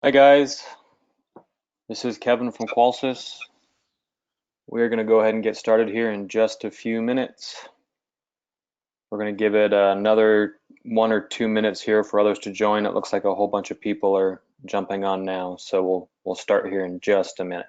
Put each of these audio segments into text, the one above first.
Hi guys, this is Kevin from Qolsys. We're going to go ahead and get started here in just a few minutes. We're going to give it another 1 or 2 minutes here for others to join. It looks like a whole bunch of people are jumping on now, so we'll start here in just a minute.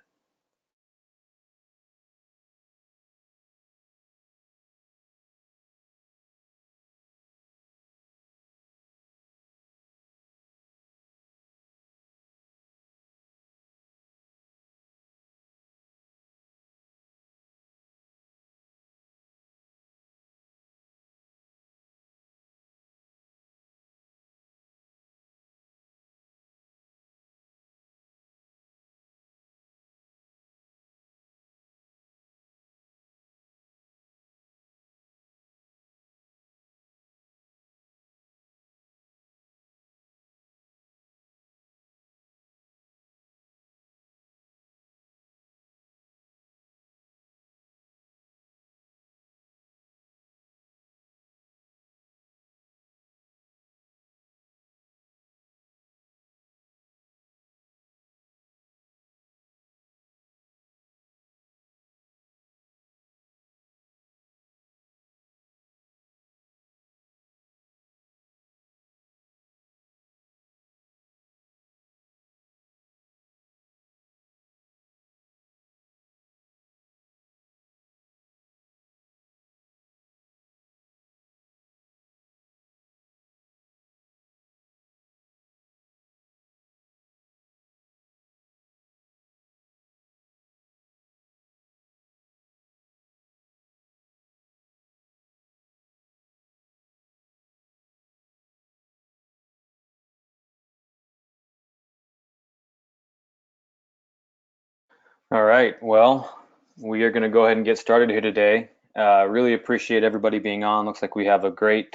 All right, well, we are going to go ahead and get started here today. Really appreciate everybody being on. Looks like we have a great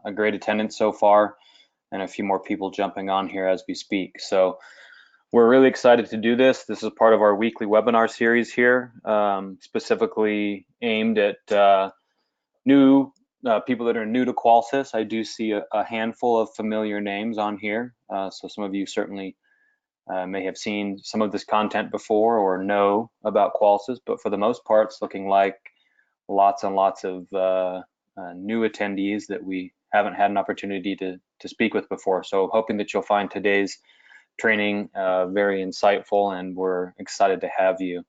attendance so far, and a few more people jumping on here as we speak. So we're really excited to do this. This is part of our weekly webinar series here, specifically aimed at new people that are new to Qolsys. I do see a handful of familiar names on here, so some of you certainly may have seen some of this content before or know about Qolsys, but for the most part, it's looking like lots and lots of new attendees that we haven't had an opportunity to speak with before. So hoping that you'll find today's training very insightful, and we're excited to have you.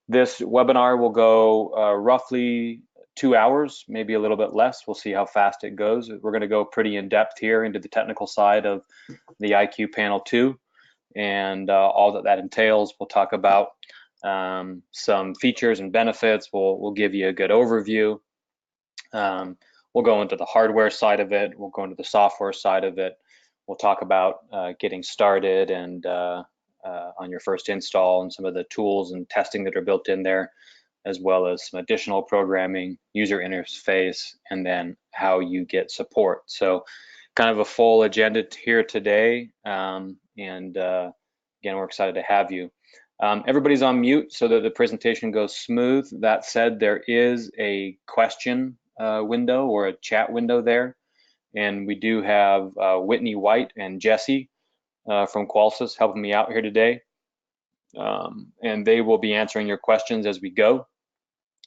This webinar will go roughly 2 hours, maybe a little bit less. We'll see how fast it goes. We're going to go pretty in depth here into the technical side of the IQ Panel 2 and all that entails. We'll talk about some features and benefits. We'll give you a good overview. We'll go into the hardware side of it. We'll go into the software side of it. We'll talk about getting started and on your first install and some of the tools and testing that are built in there, as well as some additional programming, user interface, and then how you get support. So kind of a full agenda here today. Again, we're excited to have you. Everybody's on mute so that the presentation goes smooth. That said, there is a question window or a chat window there. And we do have Whitney White and Jesse from Qolsys helping me out here today. And they will be answering your questions as we go.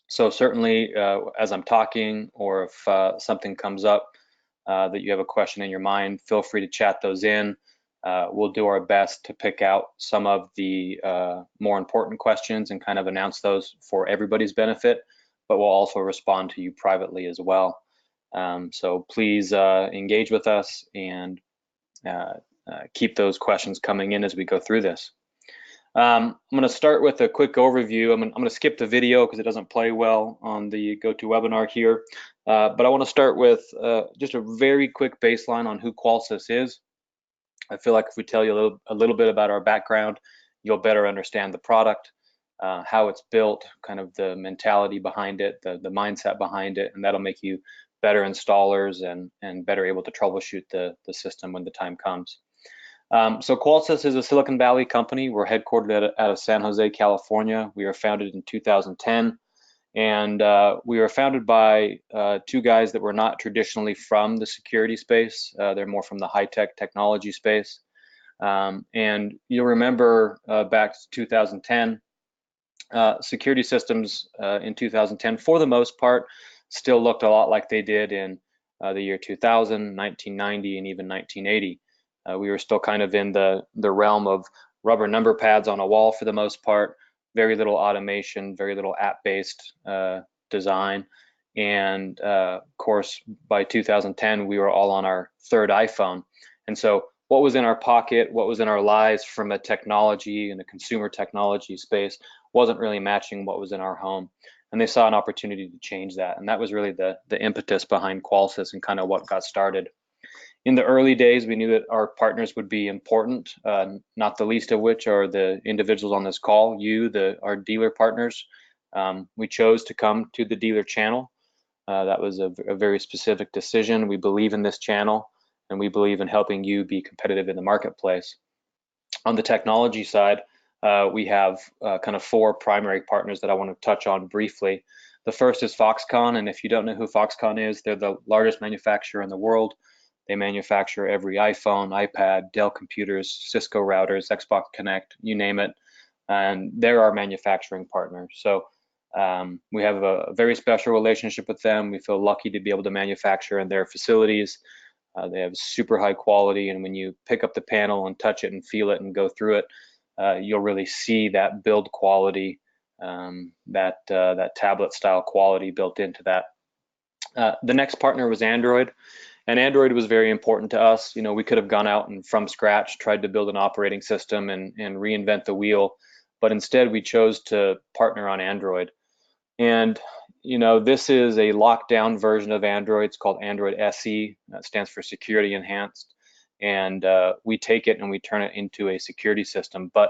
So certainly as I'm talking, or if something comes up that you have a question in your mind, feel free to chat those in. We'll do our best to pick out some of the more important questions and kind of announce those for everybody's benefit, but we'll also respond to you privately as well. So please engage with us and keep those questions coming in as we go through this. I'm going to start with a quick overview. I'm going to skip the video because it doesn't play well on the GoToWebinar here. But I want to start with just a very quick baseline on who Qolsys is. I feel like if we tell you a little bit about our background, you'll better understand the product, how it's built, kind of the mentality behind it, the mindset behind it, and that'll make you better installers and better able to troubleshoot the system when the time comes. So Qolsys is a Silicon Valley company. We're headquartered out of San Jose, California. We were founded in 2010, and we were founded by two guys that were not traditionally from the security space. They're more from the high-tech technology space. And you'll remember back to 2010, security systems in 2010, for the most part, still looked a lot like they did in the year 2000, 1990, and even 1980. We were still kind of in the realm of rubber number pads on a wall for the most part, very little automation, very little app-based design. And of course, by 2010, we were all on our third iPhone. And so what was in our pocket, what was in our lives from a technology and a consumer technology space wasn't really matching what was in our home. And they saw an opportunity to change that. And that was really the impetus behind Qolsys and kind of what got started. In the early days, we knew that our partners would be important, not the least of which are the individuals on this call, our dealer partners. We chose to come to the dealer channel. That was a very specific decision. We believe in this channel, and we believe in helping you be competitive in the marketplace. On the technology side, we have kind of four primary partners that I want to touch on briefly. The first is Foxconn, and if you don't know who Foxconn is, they're the largest manufacturer in the world. They manufacture every iPhone, iPad, Dell computers, Cisco routers, Xbox Connect, you name it, and they're our manufacturing partner. So we have a very special relationship with them. We feel lucky to be able to manufacture in their facilities. They have super high quality, and when you pick up the panel and touch it and feel it and go through it, you'll really see that build quality, that tablet style quality built into that. The next partner was Android, and Android was very important to us. You know, we could have gone out and from scratch tried to build an operating system and reinvent the wheel, but instead we chose to partner on Android. And you know, this is a lockdown version of Android. It's called Android SE. That stands for Security Enhanced. And we take it and we turn it into a security system. But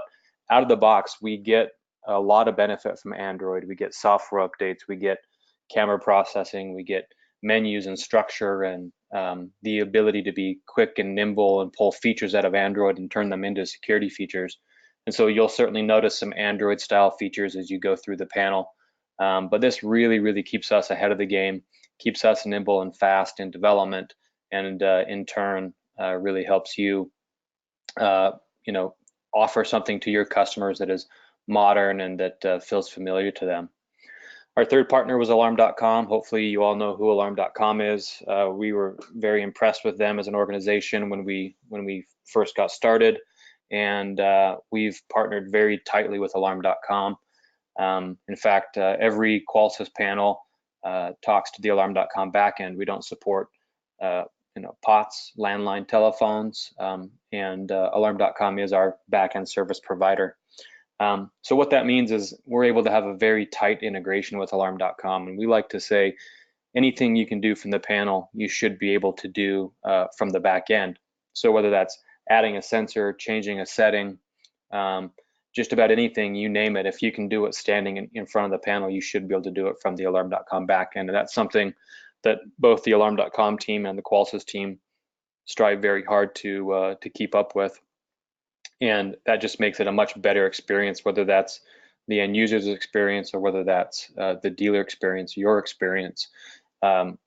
out of the box, we get a lot of benefit from Android. We get software updates, we get camera processing, we get menus and structure, and the ability to be quick and nimble and pull features out of Android and turn them into security features. And so you'll certainly notice some Android style features as you go through the panel. But this really, really keeps us ahead of the game, keeps us nimble and fast in development, and in turn really helps you, you know, offer something to your customers that is modern and that feels familiar to them. Our third partner was Alarm.com. Hopefully you all know who Alarm.com is. We were very impressed with them as an organization when we first got started, and we've partnered very tightly with Alarm.com. In fact, every Qolsys panel talks to the Alarm.com backend. We don't support you know, POTS, landline telephones, and Alarm.com is our backend service provider. So what that means is we're able to have a very tight integration with Alarm.com, and we like to say anything you can do from the panel, you should be able to do from the back end. So whether that's adding a sensor, changing a setting, just about anything, you name it, if you can do it standing in front of the panel, you should be able to do it from the Alarm.com backend. And that's something that both the Alarm.com team and the Qolsys team strive very hard to keep up with. And that just makes it a much better experience, whether that's the end user's experience or whether that's the dealer experience, your experience,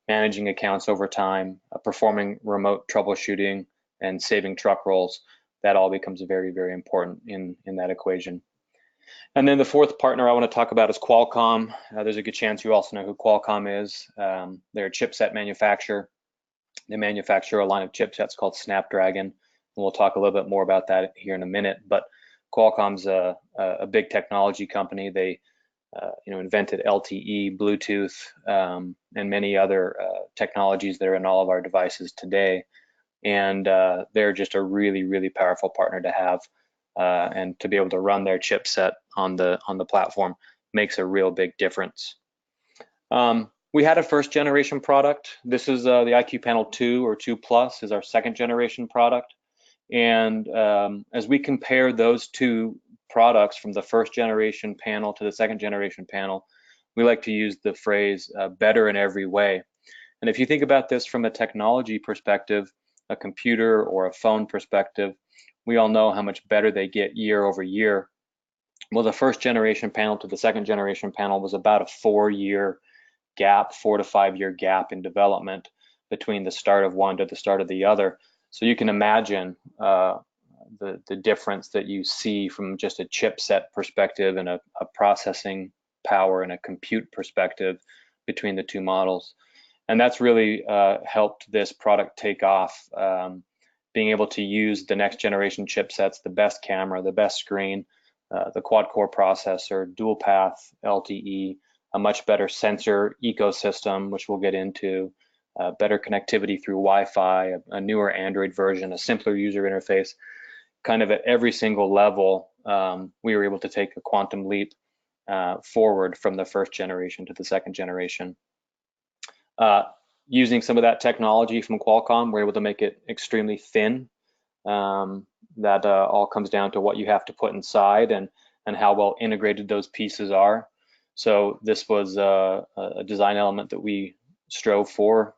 managing accounts over time, performing remote troubleshooting, and saving truck rolls. That all becomes very, very important in that equation. And then the fourth partner I want to talk about is Qualcomm. There's a good chance you also know who Qualcomm is. They're a chipset manufacturer. They manufacture a line of chipsets called Snapdragon, and we'll talk a little bit more about that here in a minute. But Qualcomm's a big technology company. They you know, invented LTE, Bluetooth, and many other technologies that are in all of our devices today. And they're just a really, really powerful partner to have, and to be able to run their chipset on the platform makes a real big difference. We had a first generation product. This is the IQ Panel 2 or 2 Plus is our second generation product. And as we compare those two products from the first generation panel to the second generation panel, we like to use the phrase better in every way. And if you think about this from a technology perspective, a computer or a phone perspective, we all know how much better they get year over year. Well, the first generation panel to the second generation panel was about a 4-year gap, 4 to 5 year gap in development between the start of one to the start of the other. So you can imagine the difference that you see from just a chipset perspective and a processing power and a compute perspective between the two models. And that's really helped this product take off, being able to use the next generation chipsets, the best camera, the best screen, the quad-core processor, dual path LTE, a much better sensor ecosystem, which we'll get into, better connectivity through Wi-Fi, a newer Android version, a simpler user interface. Kind of at every single level, we were able to take a quantum leap forward from the first generation to the second generation. Using some of that technology from Qualcomm, we're able to make it extremely thin. That all comes down to what you have to put inside and how well integrated those pieces are. So this was a design element that we strove for,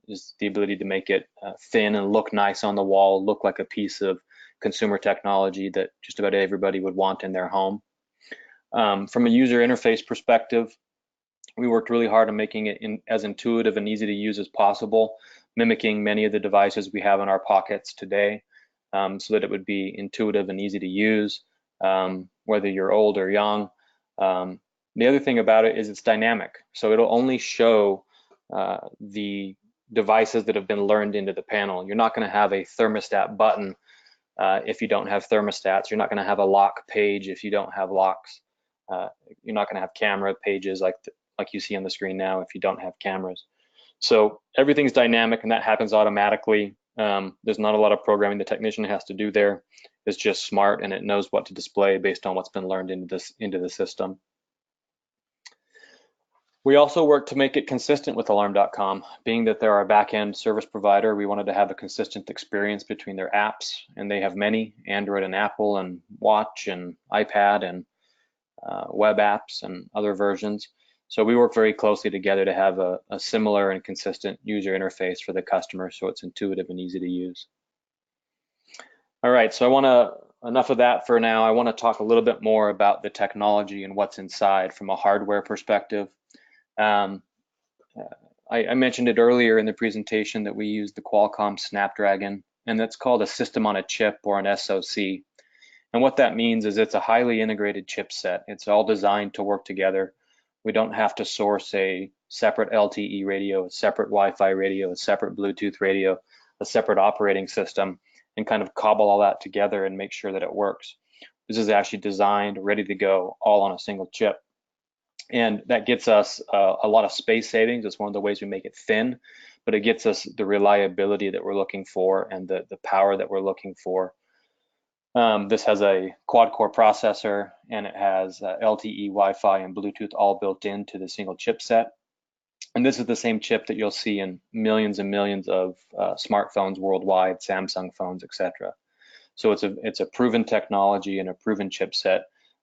is the ability to make it thin and look nice on the wall, look like a piece of consumer technology that just about everybody would want in their home. From a user interface perspective, we worked really hard on making it as intuitive and easy to use as possible, mimicking many of the devices we have in our pockets today, so that it would be intuitive and easy to use, whether you're old or young. The other thing about it is it's dynamic, so it'll only show the devices that have been learned into the panel. You're not going to have a thermostat button if you don't have thermostats. You're not going to have a lock page if you don't have locks. You're not going to have camera pages like you see on the screen now if you don't have cameras. So everything's dynamic, and that happens automatically. There's not a lot of programming the technician has to do there. It's just smart, and it knows what to display based on what's been learned into the system. We also work to make it consistent with Alarm.com. Being that they're our back-end service provider, we wanted to have a consistent experience between their apps, and they have many, Android and Apple and Watch and iPad and web apps and other versions. So we work very closely together to have a similar and consistent user interface for the customer, so it's intuitive and easy to use. All right, so enough of that for now. I want to talk a little bit more about the technology and what's inside from a hardware perspective. I mentioned it earlier in the presentation that we use the Qualcomm Snapdragon, and that's called a system on a chip, or an SoC. And what that means is it's a highly integrated chipset. It's all designed to work together. We don't have to source a separate LTE radio, a separate Wi-Fi radio, a separate Bluetooth radio, a separate operating system, and kind of cobble all that together and make sure that it works. This is actually designed, ready to go, all on a single chip. And that gets us a lot of space savings. It's one of the ways we make it thin, but it gets us the reliability that we're looking for and the power that we're looking for. This has a quad-core processor, and it has LTE, Wi-Fi, and Bluetooth all built into the single chipset. And this is the same chip that you'll see in millions and millions of smartphones worldwide, Samsung phones, etc. So it's a proven technology and a proven chipset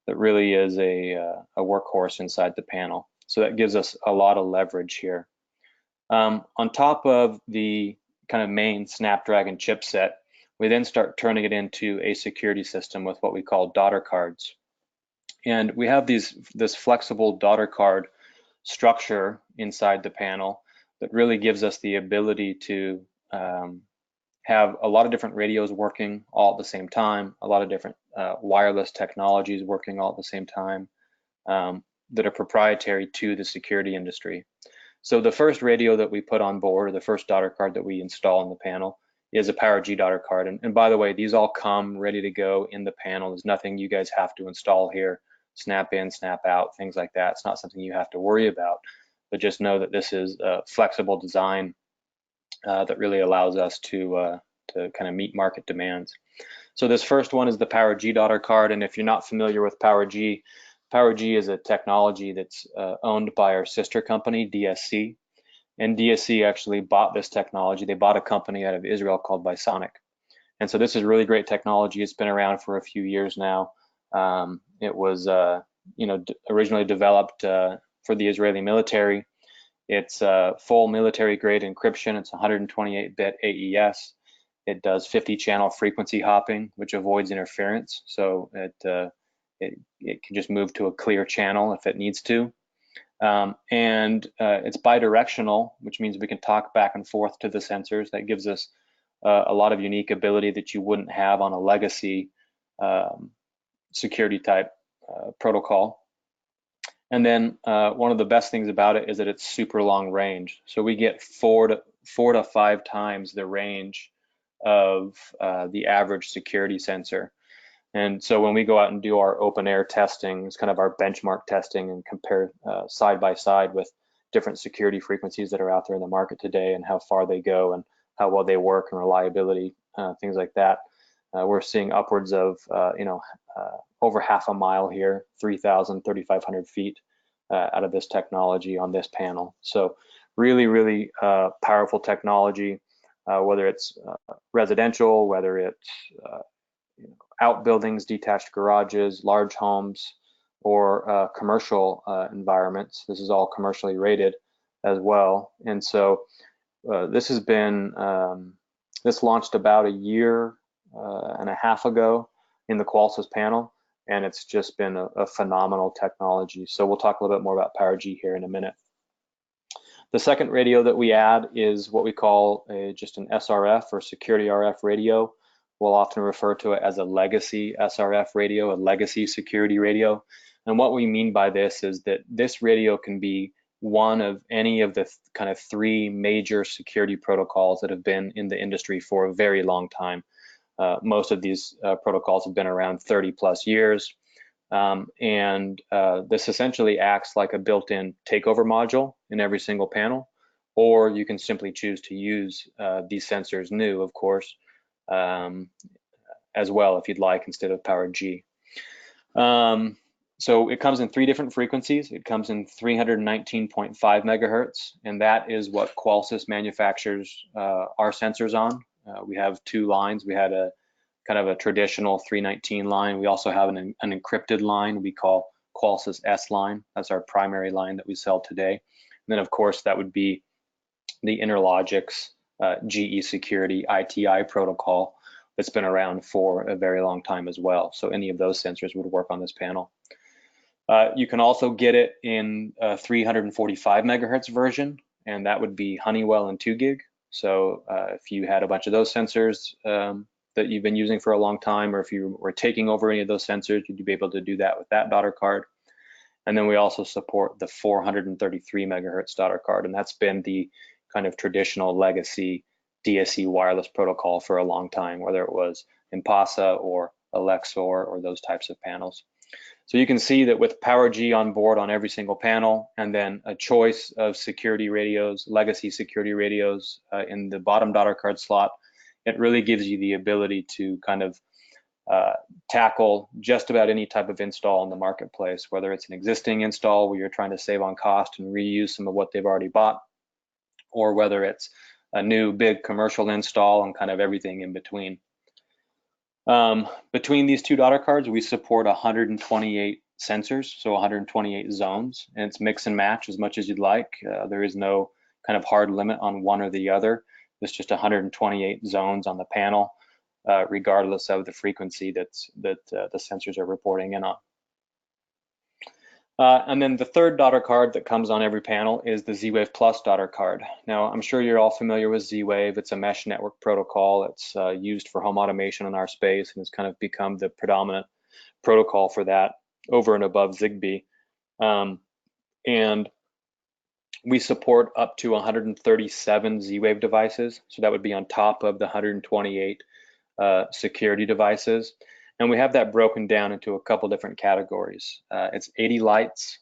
that really is a workhorse inside the panel. So that gives us a lot of leverage here. On top of the kind of main Snapdragon chipset, we then start turning it into a security system with what we call daughter cards. And we have this flexible daughter card structure inside the panel that really gives us the ability to have a lot of different radios working all at the same time, a lot of different wireless technologies working all at the same time that are proprietary to the security industry. So the first radio that we put on board, or the first daughter card that we install in the panel, is a PowerG daughter card. And by the way, these all come ready to go in the panel. There's nothing you guys have to install here, snap in, snap out, things like that. It's not something you have to worry about, but just know that this is a flexible design that really allows us to kind of meet market demands. So this first one is the PowerG daughter card, and if you're not familiar with PowerG, PowerG is a technology that's owned by our sister company, DSC, and DSC actually bought this technology. They bought a company out of Israel called Bisonic, and so this is really great technology. It's been around for a few years now. It was originally developed for the Israeli military. It's full military-grade encryption. It's 128-bit AES. It does 50-channel frequency hopping, which avoids interference. So it can just move to a clear channel if it needs to. And it's bidirectional, which means we can talk back and forth to the sensors. That gives us a lot of unique ability that you wouldn't have on a legacy security type protocol. And then one of the best things about it is that it's super long range. So we get four to five times the range of the average security sensor. And so when we go out and do our open air testing, it's kind of our benchmark testing and compare side by side with different security frequencies that are out there in the market today and how far they go and how well they work and reliability, things like that. We're seeing upwards of, over half a mile here, 3,000, 3,500 feet out of this technology on this panel. So really, really powerful technology, whether it's residential, whether it's outbuildings, detached garages, large homes, or commercial environments. This is all commercially rated as well. And so this has been, this launched about a year and a half ago in the Qolsys panel, and it's just been a phenomenal technology. So we'll talk a little bit more about PowerG here in a minute. The second radio that we add is what we call just an SRF or security RF radio. We'll often refer to it as a legacy SRF radio, a legacy security radio. And what we mean by this is that this radio can be one of any of the kind of three major security protocols that have been in the industry for a very long time. Most of these protocols have been around 30 plus years. This essentially acts like a built-in takeover module in every single panel, or you can simply choose to use these sensors new, of course, as well if you'd like, instead of PowerG. So it comes in three different frequencies. It comes in 319.5 megahertz, and that is what Qolsys manufactures our sensors on. We have two lines. We had a kind of a traditional 319 line. We also have an encrypted line we call Qolsys S line. That's our primary line that we sell today. And then of course that would be the Interlogix GE Security ITI protocol that's been around for a very long time as well. So any of those sensors would work on this panel. You can also get it in a 345 megahertz version, and that would be Honeywell and 2 gig. So if you had a bunch of those sensors that you've been using for a long time, or if you were taking over any of those sensors, you'd be able to do that with that daughter card. And then we also support the 433 megahertz daughter card, and that's been the kind of traditional legacy DSE wireless protocol for a long time, whether it was Impasa or Alexor or those types of panels. So you can see that with PowerG on board on every single panel, and then a choice of security radios, legacy security radios in the bottom daughter card slot, it really gives you the ability to kind of tackle just about any type of install in the marketplace, whether it's an existing install where you're trying to save on cost and reuse some of what they've already bought, or whether it's a new big commercial install and kind of everything in between. Between these two daughter cards, we support 128 sensors, so 128 zones, and it's mix and match as much as you'd like. There is no kind of hard limit on one or the other. It's just 128 zones on the panel, regardless of the frequency that the sensors are reporting in on. And then the third daughter card that comes on every panel is the ZWave Plus daughter card. Now, I'm sure you're all familiar with ZWave. It's a mesh network protocol. It's used for home automation in our space, and it's kind of become the predominant protocol for that over and above Zigbee. And we support up to 137 ZWave devices. So that would be on top of the 128 security devices. And we have that broken down into a couple different categories. It's 80 lights,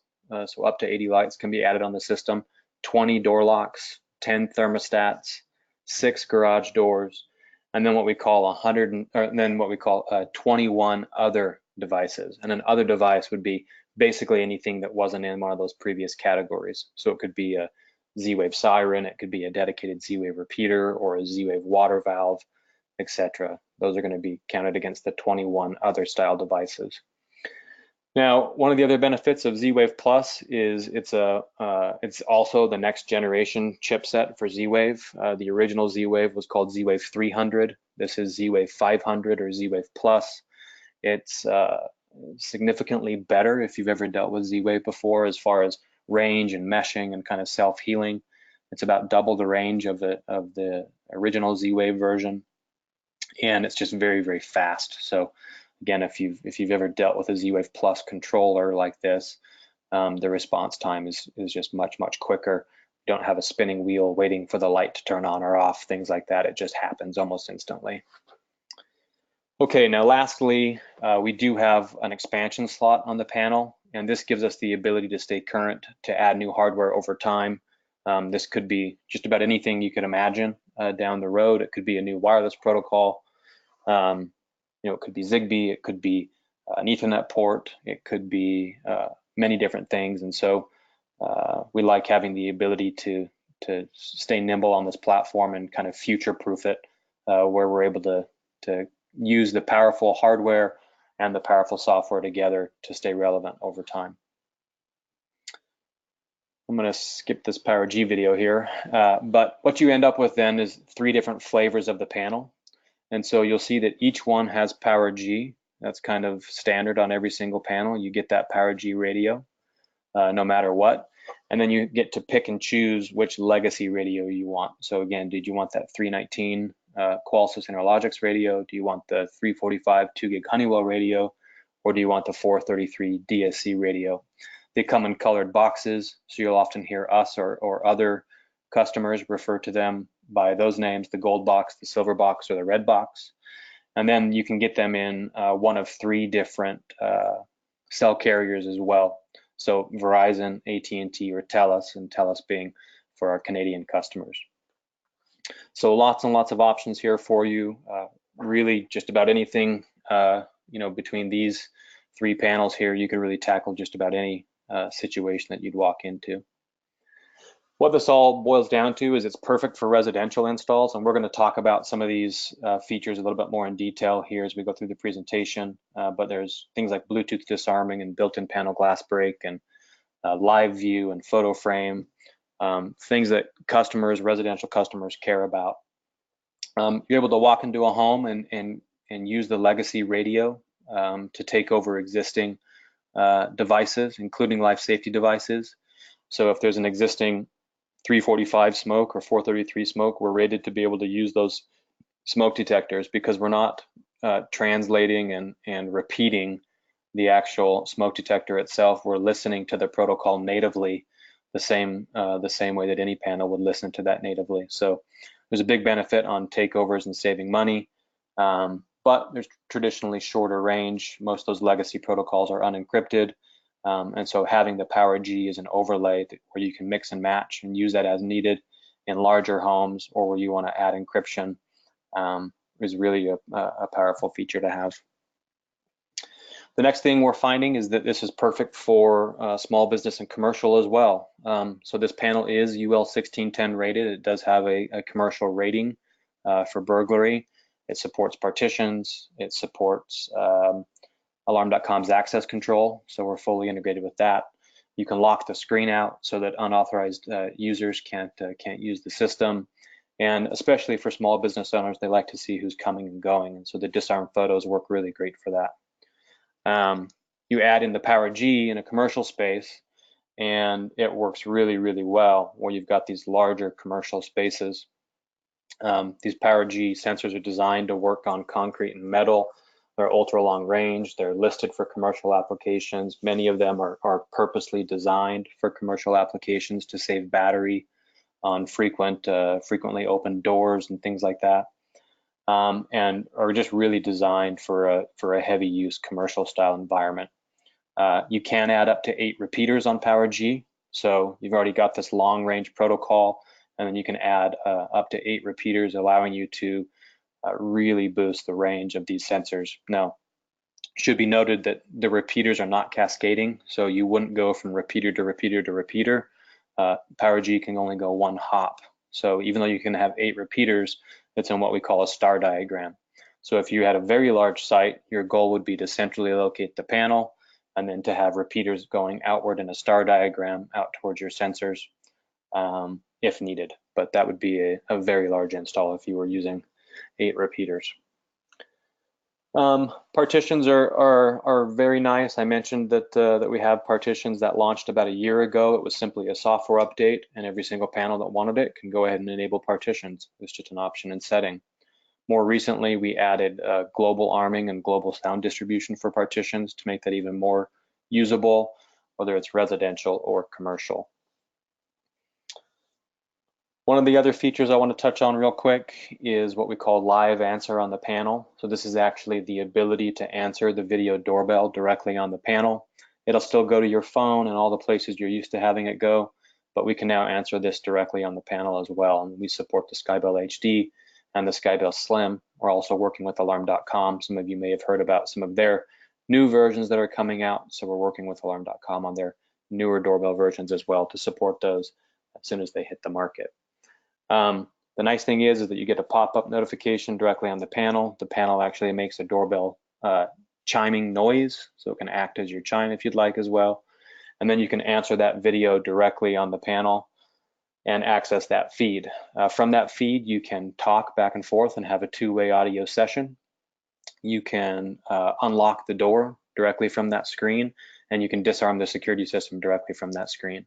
so up to 80 lights can be added on the system, 20 door locks, 10 thermostats, 6 garage doors, and then what we call 21 other devices. And an other device would be basically anything that wasn't in one of those previous categories. So it could be a ZWave siren, it could be a dedicated ZWave repeater, or a ZWave water valve, etc. Those are going to be counted against the 21 other style devices. Now, one of the other benefits of ZWave Plus is it's also the next generation chipset for ZWave. The original ZWave was called ZWave 300. This is ZWave 500 or ZWave Plus. It's significantly better if you've ever dealt with ZWave before, as far as range and meshing and kind of self-healing. It's about double the range of the original ZWave version. and it's just very, very fast. So again, if you've ever dealt with a ZWave Plus controller like this, the response time is just much quicker. You don't have a spinning wheel waiting for the light to turn on or off, things like that. It just happens almost instantly. Okay, now lastly, we do have an expansion slot on the panel, and this gives us the ability to stay current, to add new hardware over time. This could be just about anything you could imagine down the road. It could be a new wireless protocol. It could be Zigbee, it could be an Ethernet port, it could be many different things. And so we like having the ability to stay nimble on this platform and kind of future-proof it, where we're able to use the powerful hardware and the powerful software together to stay relevant over time. I'm going to skip this PowerG video here, but what you end up with then is 3 different flavors of the panel. And so you'll see that each one has PowerG. That's kind of standard on every single panel. You get that PowerG radio no matter what. And then you get to pick and choose which legacy radio you want. So again, did you want that 319 Qolsys Interlogix radio? Do you want the 345 2-gig Honeywell radio? Or do you want the 433 DSC radio? They come in colored boxes, so you'll often hear us or other customers refer to them by those names, the gold box, the silver box, or the red box. And then you can get them in one of 3 different cell carriers as well. So Verizon, AT&T, or TELUS, and TELUS being for our Canadian customers. So lots and lots of options here for you. Really just about anything, between these 3 panels here, you could really tackle just about any situation that you'd walk into. What this all boils down to is it's perfect for residential installs, and we're going to talk about some of these features a little bit more in detail here as we go through the presentation. But there's things like Bluetooth disarming and built-in panel glass break and live view and photo frame, things that residential customers care about. You're able to walk into a home and use the legacy radio to take over existing devices, including life safety devices. So if there's an existing 345 smoke or 433 smoke, we're rated to be able to use those smoke detectors because we're not translating and repeating the actual smoke detector itself. We're listening to the protocol natively, the same way that any panel would listen to that natively. So there's a big benefit on takeovers and saving money, but there's traditionally shorter range. Most of those legacy protocols are unencrypted. And so having the PowerG as an overlay where you can mix and match and use that as needed in larger homes or where you want to add encryption is really a powerful feature to have. The next thing we're finding is that this is perfect for small business and commercial as well. So this panel is UL 1610 rated. It does have a commercial rating for burglary. It supports partitions. It supports Alarm.com's access control, so we're fully integrated with that. You can lock the screen out so that unauthorized users can't use the system, and especially for small business owners, they like to see who's coming and going, and so the disarm photos work really great for that. You add in the PowerG in a commercial space, and it works really, really well where you've got these larger commercial spaces. These PowerG sensors are designed to work on concrete and metal. They're ultra long range. They're listed for commercial applications. Many of them are purposely designed for commercial applications to save battery on frequently open doors and things like that, and are just really designed for a heavy use commercial style environment. You can add up to 8 repeaters on PowerG. So you've already got this long range protocol, and then you can add up to 8 repeaters, allowing you to really boost the range of these sensors. Now, it should be noted that the repeaters are not cascading, so you wouldn't go from repeater to repeater to repeater. PowerG can only go 1 hop. So even though you can have 8 repeaters, it's in what we call a star diagram. So if you had a very large site, your goal would be to centrally locate the panel and then to have repeaters going outward in a star diagram out towards your sensors if needed. But that would be a very large install if you were using 8 repeaters. Partitions are very nice. I mentioned that we have partitions that launched about a year ago. It was simply a software update, and every single panel that wanted it can go ahead and enable partitions. It's just an option and setting. More recently, we added global arming and global sound distribution for partitions to make that even more usable, whether it's residential or commercial. One of the other features I want to touch on real quick is what we call live answer on the panel. So this is actually the ability to answer the video doorbell directly on the panel. It'll still go to your phone and all the places you're used to having it go, but we can now answer this directly on the panel as well. And we support the Skybell HD and the Skybell Slim. We're also working with Alarm.com. Some of you may have heard about some of their new versions that are coming out. So we're working with Alarm.com on their newer doorbell versions as well to support those as soon as they hit the market. The nice thing is that you get a pop-up notification directly on the panel. The panel actually makes a doorbell chiming noise, so it can act as your chime if you'd like as well. And then you can answer that video directly on the panel and access that feed. From that feed, you can talk back and forth and have a two-way audio session. You can unlock the door directly from that screen, and you can disarm the security system directly from that screen.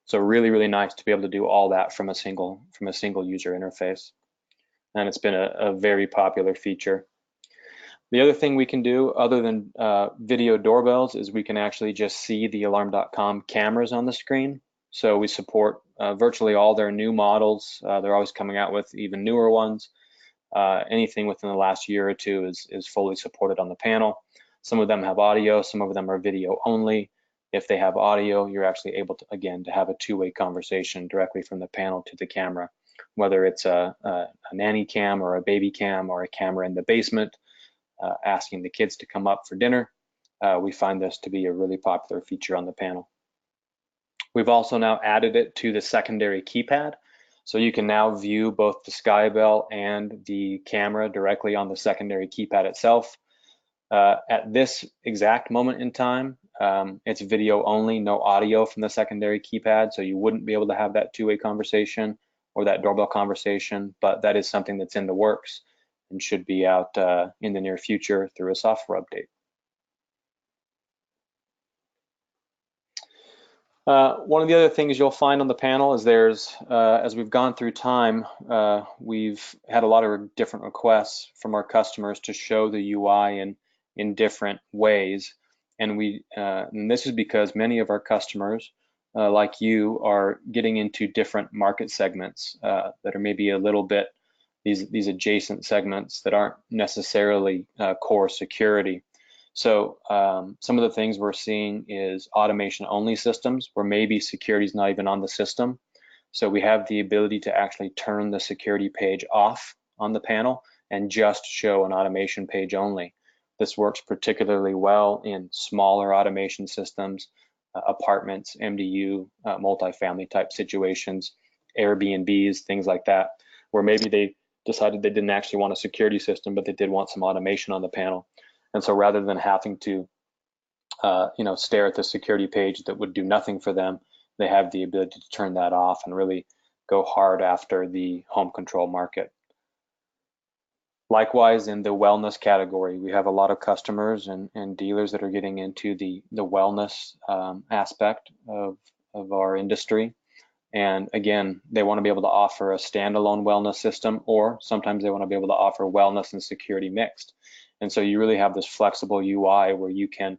So really, really nice to be able to do all that from a single user interface. And it's been a very popular feature. The other thing we can do other than video doorbells is we can actually just see the Alarm.com cameras on the screen. So we support virtually all their new models. They're always coming out with even newer ones. Anything within the last year or two is fully supported on the panel. Some of them have audio, some of them are video only. If they have audio, you're actually able to, again, to have a two-way conversation directly from the panel to the camera, whether it's a nanny cam or a baby cam or a camera in the basement, asking the kids to come up for dinner. We find this to be a really popular feature on the panel. We've also now added it to the secondary keypad. So you can now view both the Skybell and the camera directly on the secondary keypad itself. At this exact moment in time, it's video only, no audio from the secondary keypad, so you wouldn't be able to have that two-way conversation or that doorbell conversation, but that is something that's in the works and should be out in the near future through a software update. One of the other things you'll find on the panel is there's, as we've gone through time, we've had a lot of different requests from our customers to show the UI in different ways. And this is because many of our customers, like you, are getting into different market segments that are maybe a little bit, these adjacent segments that aren't necessarily core security. So some of the things we're seeing is automation only systems where maybe security is not even on the system. So we have the ability to actually turn the security page off on the panel and just show an automation page only. This works particularly well in smaller automation systems, apartments, MDU, multifamily type situations, Airbnbs, things like that, where maybe they decided they didn't actually want a security system, but they did want some automation on the panel. And so rather than having to stare at the security page that would do nothing for them, they have the ability to turn that off and really go hard after the home control market. Likewise, in the wellness category, we have a lot of customers and dealers that are getting into the wellness aspect of our industry. And again, they want to be able to offer a standalone wellness system, or sometimes they want to be able to offer wellness and security mixed. And so you really have this flexible UI where you can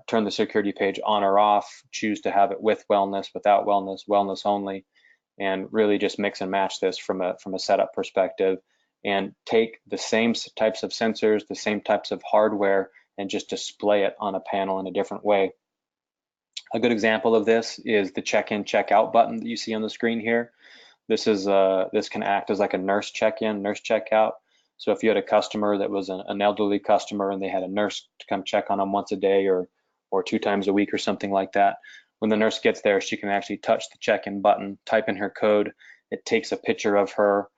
turn the security page on or off, choose to have it with wellness, without wellness, wellness only, and really just mix and match this from a setup perspective, and take the same types of sensors, the same types of hardware, and just display it on a panel in a different way. A good example of this is the check-in, check-out button that you see on the screen here. This can act as like a nurse check-in, nurse check-out. So if you had a customer that was an elderly customer and they had a nurse to come check on them once a day or 2 times a week or something like that, when the nurse gets there, she can actually touch the check-in button, type in her code. It takes a picture of her,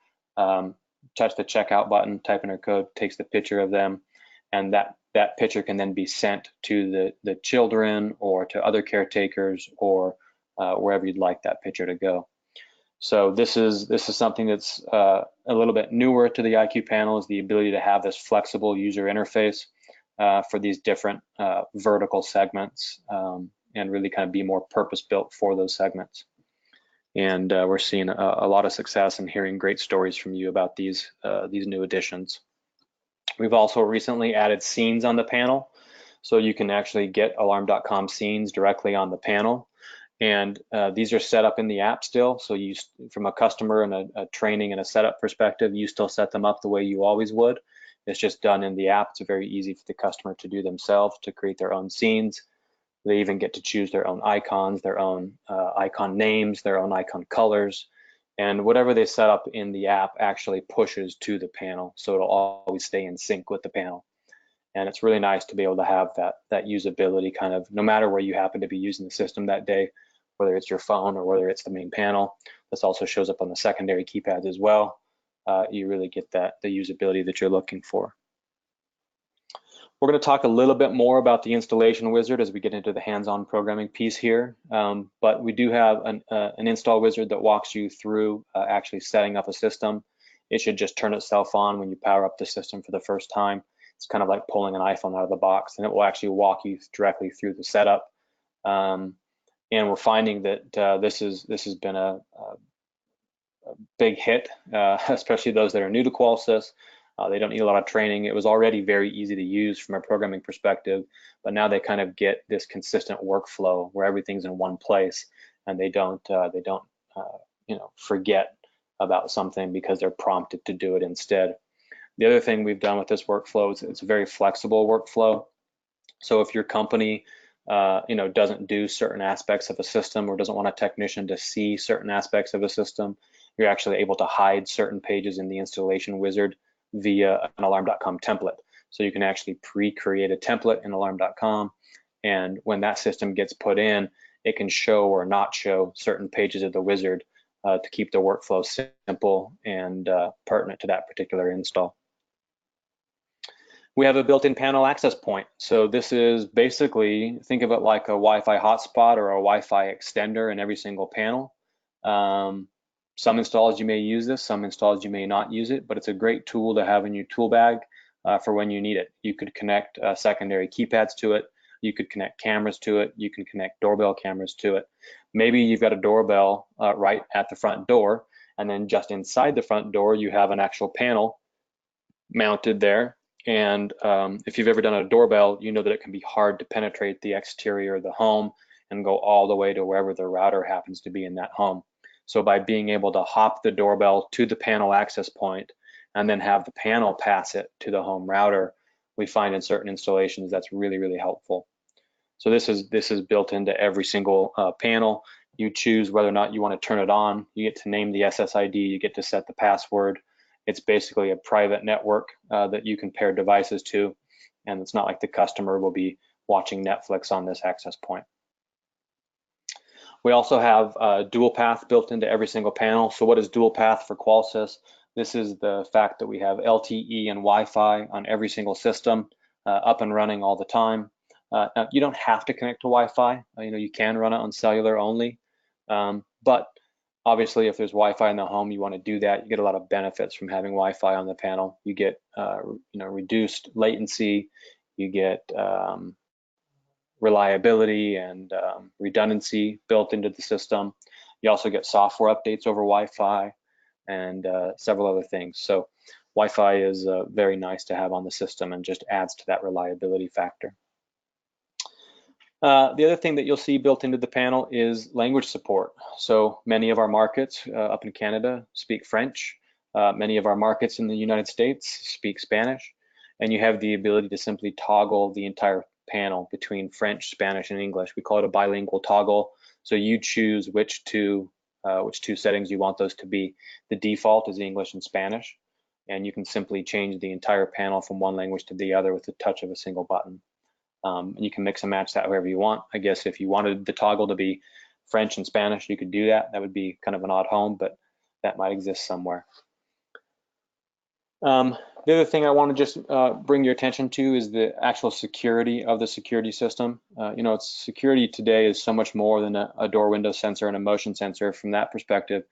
touch the checkout button, type in her code, takes the picture of them, and that picture can then be sent to the children or to other caretakers or wherever you'd like that picture to go. So this is something that's a little bit newer to the IQ panel, is the ability to have this flexible user interface for these different vertical segments and really kind of be more purpose-built for those segments. And we're seeing a lot of success and hearing great stories from you about these new additions. We've also recently added scenes on the panel, so you can actually get alarm.com scenes directly on the panel. And these are set up in the app still, so you, from a customer and a training and a setup perspective, you still set them up the way you always would. It's just done in the app. It's very easy for the customer to do themselves, to create their own scenes. They even get to choose their own icons, their own icon names, their own icon colors, and whatever they set up in the app actually pushes to the panel, so it'll always stay in sync with the panel. And it's really nice to be able to have that usability kind of, no matter where you happen to be using the system that day, whether it's your phone or whether it's the main panel. This also shows up on the secondary keypads as well. You really get the usability that you're looking for. We're going to talk a little bit more about the installation wizard as we get into the hands-on programming piece here, but we do have an install wizard that walks you through actually setting up a system. It should just turn itself on when you power up the system for the first time. It's kind of like pulling an iPhone out of the box, and it will actually walk you directly through the setup. And we're finding that this has been a big hit, especially those that are new to Qolsys. They don't need a lot of training. It was already very easy to use from a programming perspective, but now they kind of get this consistent workflow where everything's in one place, and they don't forget about something because they're prompted to do it instead. The other thing we've done with this workflow is it's a very flexible workflow. So if your company doesn't do certain aspects of a system or doesn't want a technician to see certain aspects of a system, you're actually able to hide certain pages in the installation wizard via an alarm.com template. So you can actually pre-create a template in alarm.com, and when that system gets put in, it can show or not show certain pages of the wizard to keep the workflow simple and pertinent to that particular install. We have a built-in panel access point. So this is basically, think of it like a Wi-Fi hotspot or a Wi-Fi extender in every single panel. Some installs you may use this, some installs you may not use it, but it's a great tool to have in your tool bag for when you need it. You could connect secondary keypads to it. You could connect cameras to it. You can connect doorbell cameras to it. Maybe you've got a doorbell right at the front door, and then just inside the front door, you have an actual panel mounted there. And if you've ever done a doorbell, you know that it can be hard to penetrate the exterior of the home and go all the way to wherever the router happens to be in that home. So by being able to hop the doorbell to the panel access point and then have the panel pass it to the home router, we find in certain installations that's really, really helpful. So this is built into every single panel. You choose whether or not you want to turn it on. You get to name the SSID. You get to set the password. It's basically a private network that you can pair devices to, and it's not like the customer will be watching Netflix on this access point. We also have dual path built into every single panel. So what is dual path for Qolsys? This is the fact that we have LTE and Wi-Fi on every single system up and running all the time. Now, you don't have to connect to Wi-Fi. You can run it on cellular only, but obviously, if there's Wi-Fi in the home, you want to do that. You get a lot of benefits from having Wi-Fi on the panel. You get reduced latency. You get reliability and redundancy built into the system. You also get software updates over Wi-Fi and several other things. So Wi-Fi is very nice to have on the system and just adds to that reliability factor. The other thing that you'll see built into the panel is language support. So many of our markets up in Canada speak French. Many of our markets in the United States speak Spanish. And you have the ability to simply toggle the entire panel between French, Spanish, and English. We call it a bilingual toggle. So you choose which two settings you want those to be. The default is English and Spanish. And you can simply change the entire panel from one language to the other with the touch of a single button. You can mix and match that however you want. I guess if you wanted the toggle to be French and Spanish, you could do that. That would be kind of an odd home, but that might exist somewhere. The other thing I want to just bring your attention to is the actual security of the security system. Security today is so much more than a door window sensor and a motion sensor. From that perspective,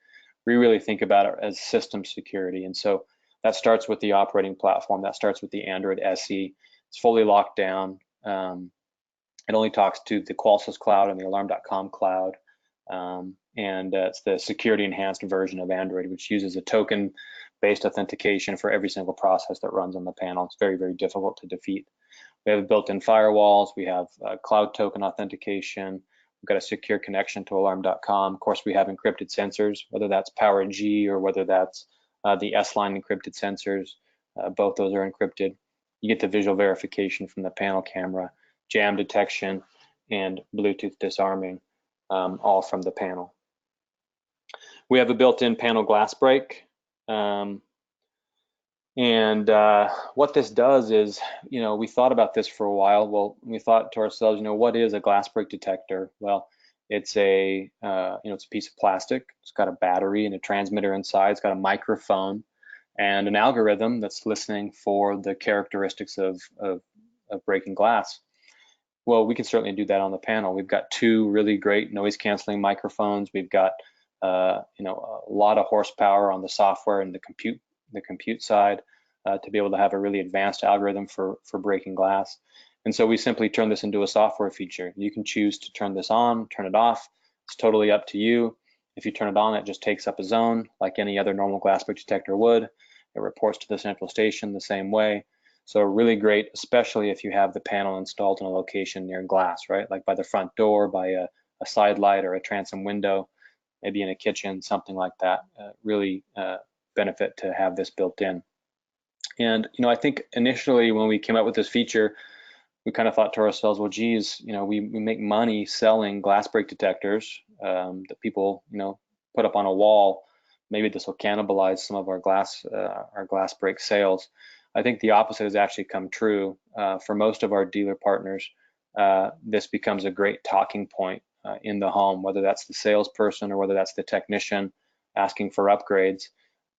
we really think about it as system security. And so that starts with the operating platform. That starts with the Android SE. It's fully locked down. It only talks to the Qolsys cloud and the alarm.com cloud. And and it's the security enhanced version of Android, which uses a token-based authentication for every single process that runs on the panel. It's very, very difficult to defeat. We have built-in firewalls. We have cloud token authentication. We've got a secure connection to alarm.com. Of course, we have encrypted sensors, whether that's PowerG or whether that's the S-line encrypted sensors. Both those are encrypted. You get the visual verification from the panel camera, jam detection, and Bluetooth disarming, all from the panel. We have a built-in panel glass break. What this does is, we thought about this for a while. Well, we thought to ourselves, what is a glass break detector? Well, it's a, it's a piece of plastic. It's got a battery and a transmitter inside. It's got a microphone and an algorithm that's listening for the characteristics of breaking glass. Well, we can certainly do that on the panel. We've got two really great noise canceling microphones. We've got, a lot of horsepower on the software and the compute side to be able to have a really advanced algorithm for breaking glass. And so we simply turn this into a software feature. You can choose to turn this on, turn it off. It's totally up to you. If you turn it on, it just takes up a zone like any other normal glass break detector would. It reports to the central station the same way. So really great, especially if you have the panel installed in a location near glass, right? Like by the front door, by a side light or a transom window, maybe in a kitchen, something like that. Really benefit to have this built in. And I think initially when we came up with this feature, we kind of thought to ourselves, well, geez, we make money selling glass break detectors that people put up on a wall. Maybe this will cannibalize some of our glass break sales. I think the opposite has actually come true. For most of our dealer partners, this becomes a great talking point in the home, whether that's the salesperson or whether that's the technician asking for upgrades.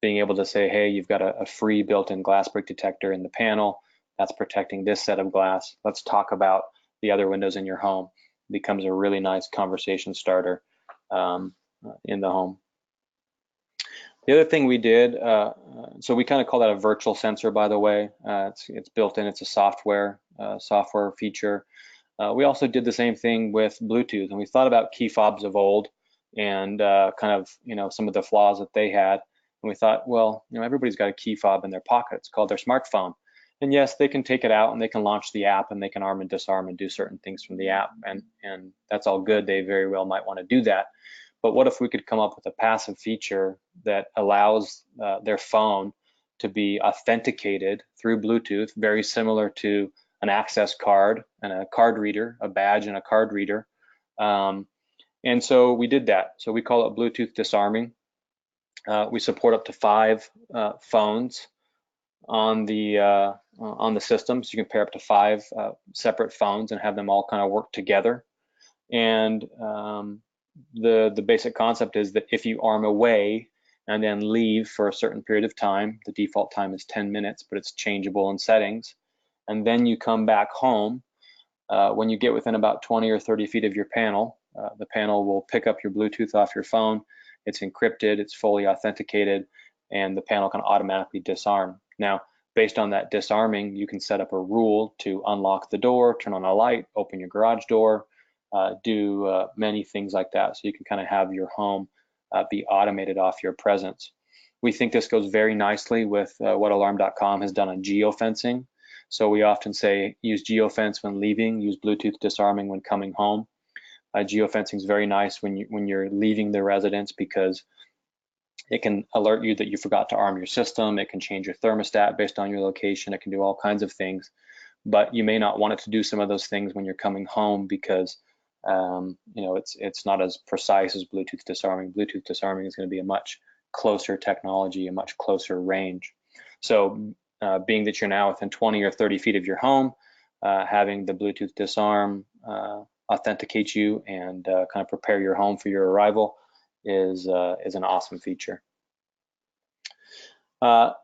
Being able to say, hey, you've got a free built-in glass break detector in the panel that's protecting this set of glass. Let's talk about the other windows in your home. It becomes a really nice conversation starter in the home. The other thing we did, so we kind of call that a virtual sensor, by the way. It's built in, it's a software feature. We also did the same thing with Bluetooth, and we thought about key fobs of old and kind of, some of the flaws that they had. And we thought, well, everybody's got a key fob in their pocket. It's called their smartphone. And yes, they can take it out and they can launch the app and they can arm and disarm and do certain things from the app. And that's all good. They very well might want to do that. But what if we could come up with a passive feature that allows their phone to be authenticated through Bluetooth, very similar to an access card and a card reader, a badge and a card reader. And so we did that. So we call it Bluetooth Disarming. We support up to 5 phones on the system, so you can pair up to 5 separate phones and have them all kind of work together. And the basic concept is that if you arm away and then leave for a certain period of time, the default time is 10 minutes, but it's changeable in settings, and then you come back home, when you get within about 20 or 30 feet of your panel, the panel will pick up your Bluetooth off your phone. It's encrypted, it's fully authenticated, and the panel can automatically disarm. Now, based on that disarming, you can set up a rule to unlock the door, turn on a light, open your garage door, do many things like that. So you can kind of have your home be automated off your presence. We think this goes very nicely with what alarm.com has done on geofencing. So we often say use geofence when leaving, use Bluetooth disarming when coming home. Geofencing is very nice when you're leaving the residence because it can alert you that you forgot to arm your system. It can change your thermostat based on your location. It can do all kinds of things, but you may not want it to do some of those things when you're coming home because it's not as precise as Bluetooth disarming. Bluetooth disarming is going to be a much closer technology, a much closer range. So being that you're now within 20 or 30 feet of your home, having the Bluetooth disarm authenticate you and kind of prepare your home for your arrival is an awesome feature. The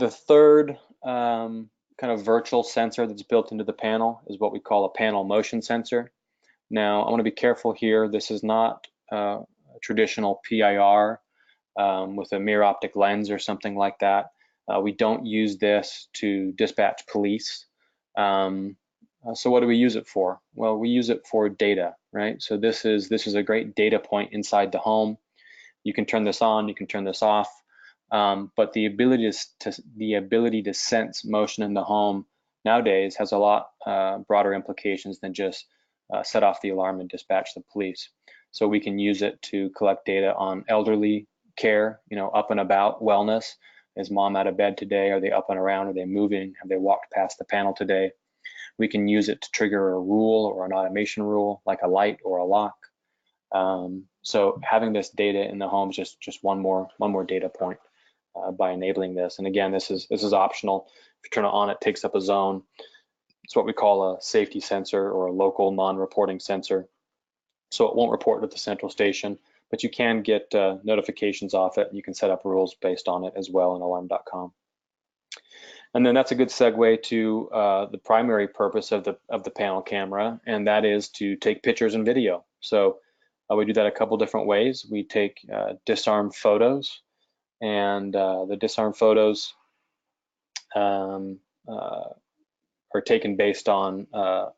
third kind of virtual sensor that's built into the panel is what we call a panel motion sensor. Now, I want to be careful here. This is not a traditional PIR with a mirror optic lens or something like that. We don't use this to dispatch police. So what do we use it for? Well, we use it for data, right? So this is a great data point inside the home. You can turn this on, you can turn this off, but the ability to sense motion in the home nowadays has a lot broader implications than just set off the alarm and dispatch the police. So we can use it to collect data on elderly care, up and about wellness. Is mom out of bed today? Are they up and around? Are they moving? Have they walked past the panel today? We can use it to trigger a rule or an automation rule, like a light or a lock. So having this data in the home is just one more data point by enabling this. And again, this is optional. If you turn it on, it takes up a zone. It's what we call a safety sensor or a local non-reporting sensor. So it won't report to the central station, but you can get notifications off it. You can set up rules based on it as well in alarm.com. And then that's a good segue to the primary purpose of the panel camera, and that is to take pictures and video. So we do that a couple different ways. We take disarm photos, and the disarm photos are taken based on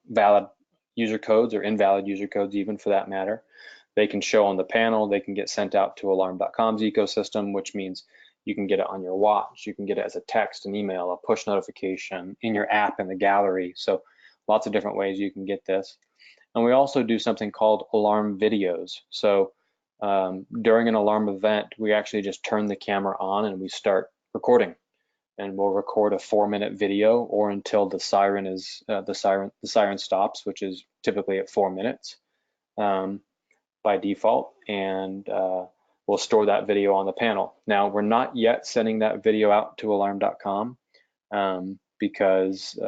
valid user codes or invalid user codes, even for that matter. They can show on the panel, they can get sent out to alarm.com's ecosystem, which means you can get it on your watch, you can get it as a text, an email, a push notification, in your app in the gallery. So lots of different ways you can get this. And we also do something called alarm videos. So during an alarm event, we actually just turn the camera on and we start recording. And we'll record a 4-minute video or until the siren is the siren stops, which is typically at 4 minutes by default, and we'll store that video on the panel. Now, we're not yet sending that video out to alarm.com because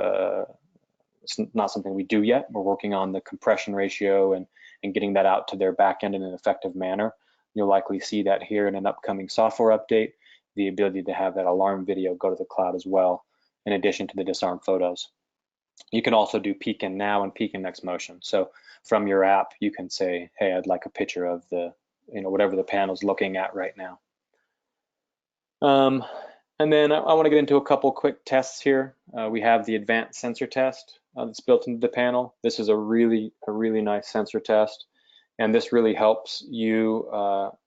it's not something we do yet. We're working on the compression ratio and getting that out to their backend in an effective manner. You'll likely see that here in an upcoming software update, the ability to have that alarm video go to the cloud as well, in addition to the disarm photos. You can also do peek in now and peek in next motion. So from your app, you can say, hey, I'd like a picture of the, whatever the panel's looking at right now. And then I want to get into a couple quick tests here. We have the advanced sensor test that's built into the panel. This is a really nice sensor test. And this really helps you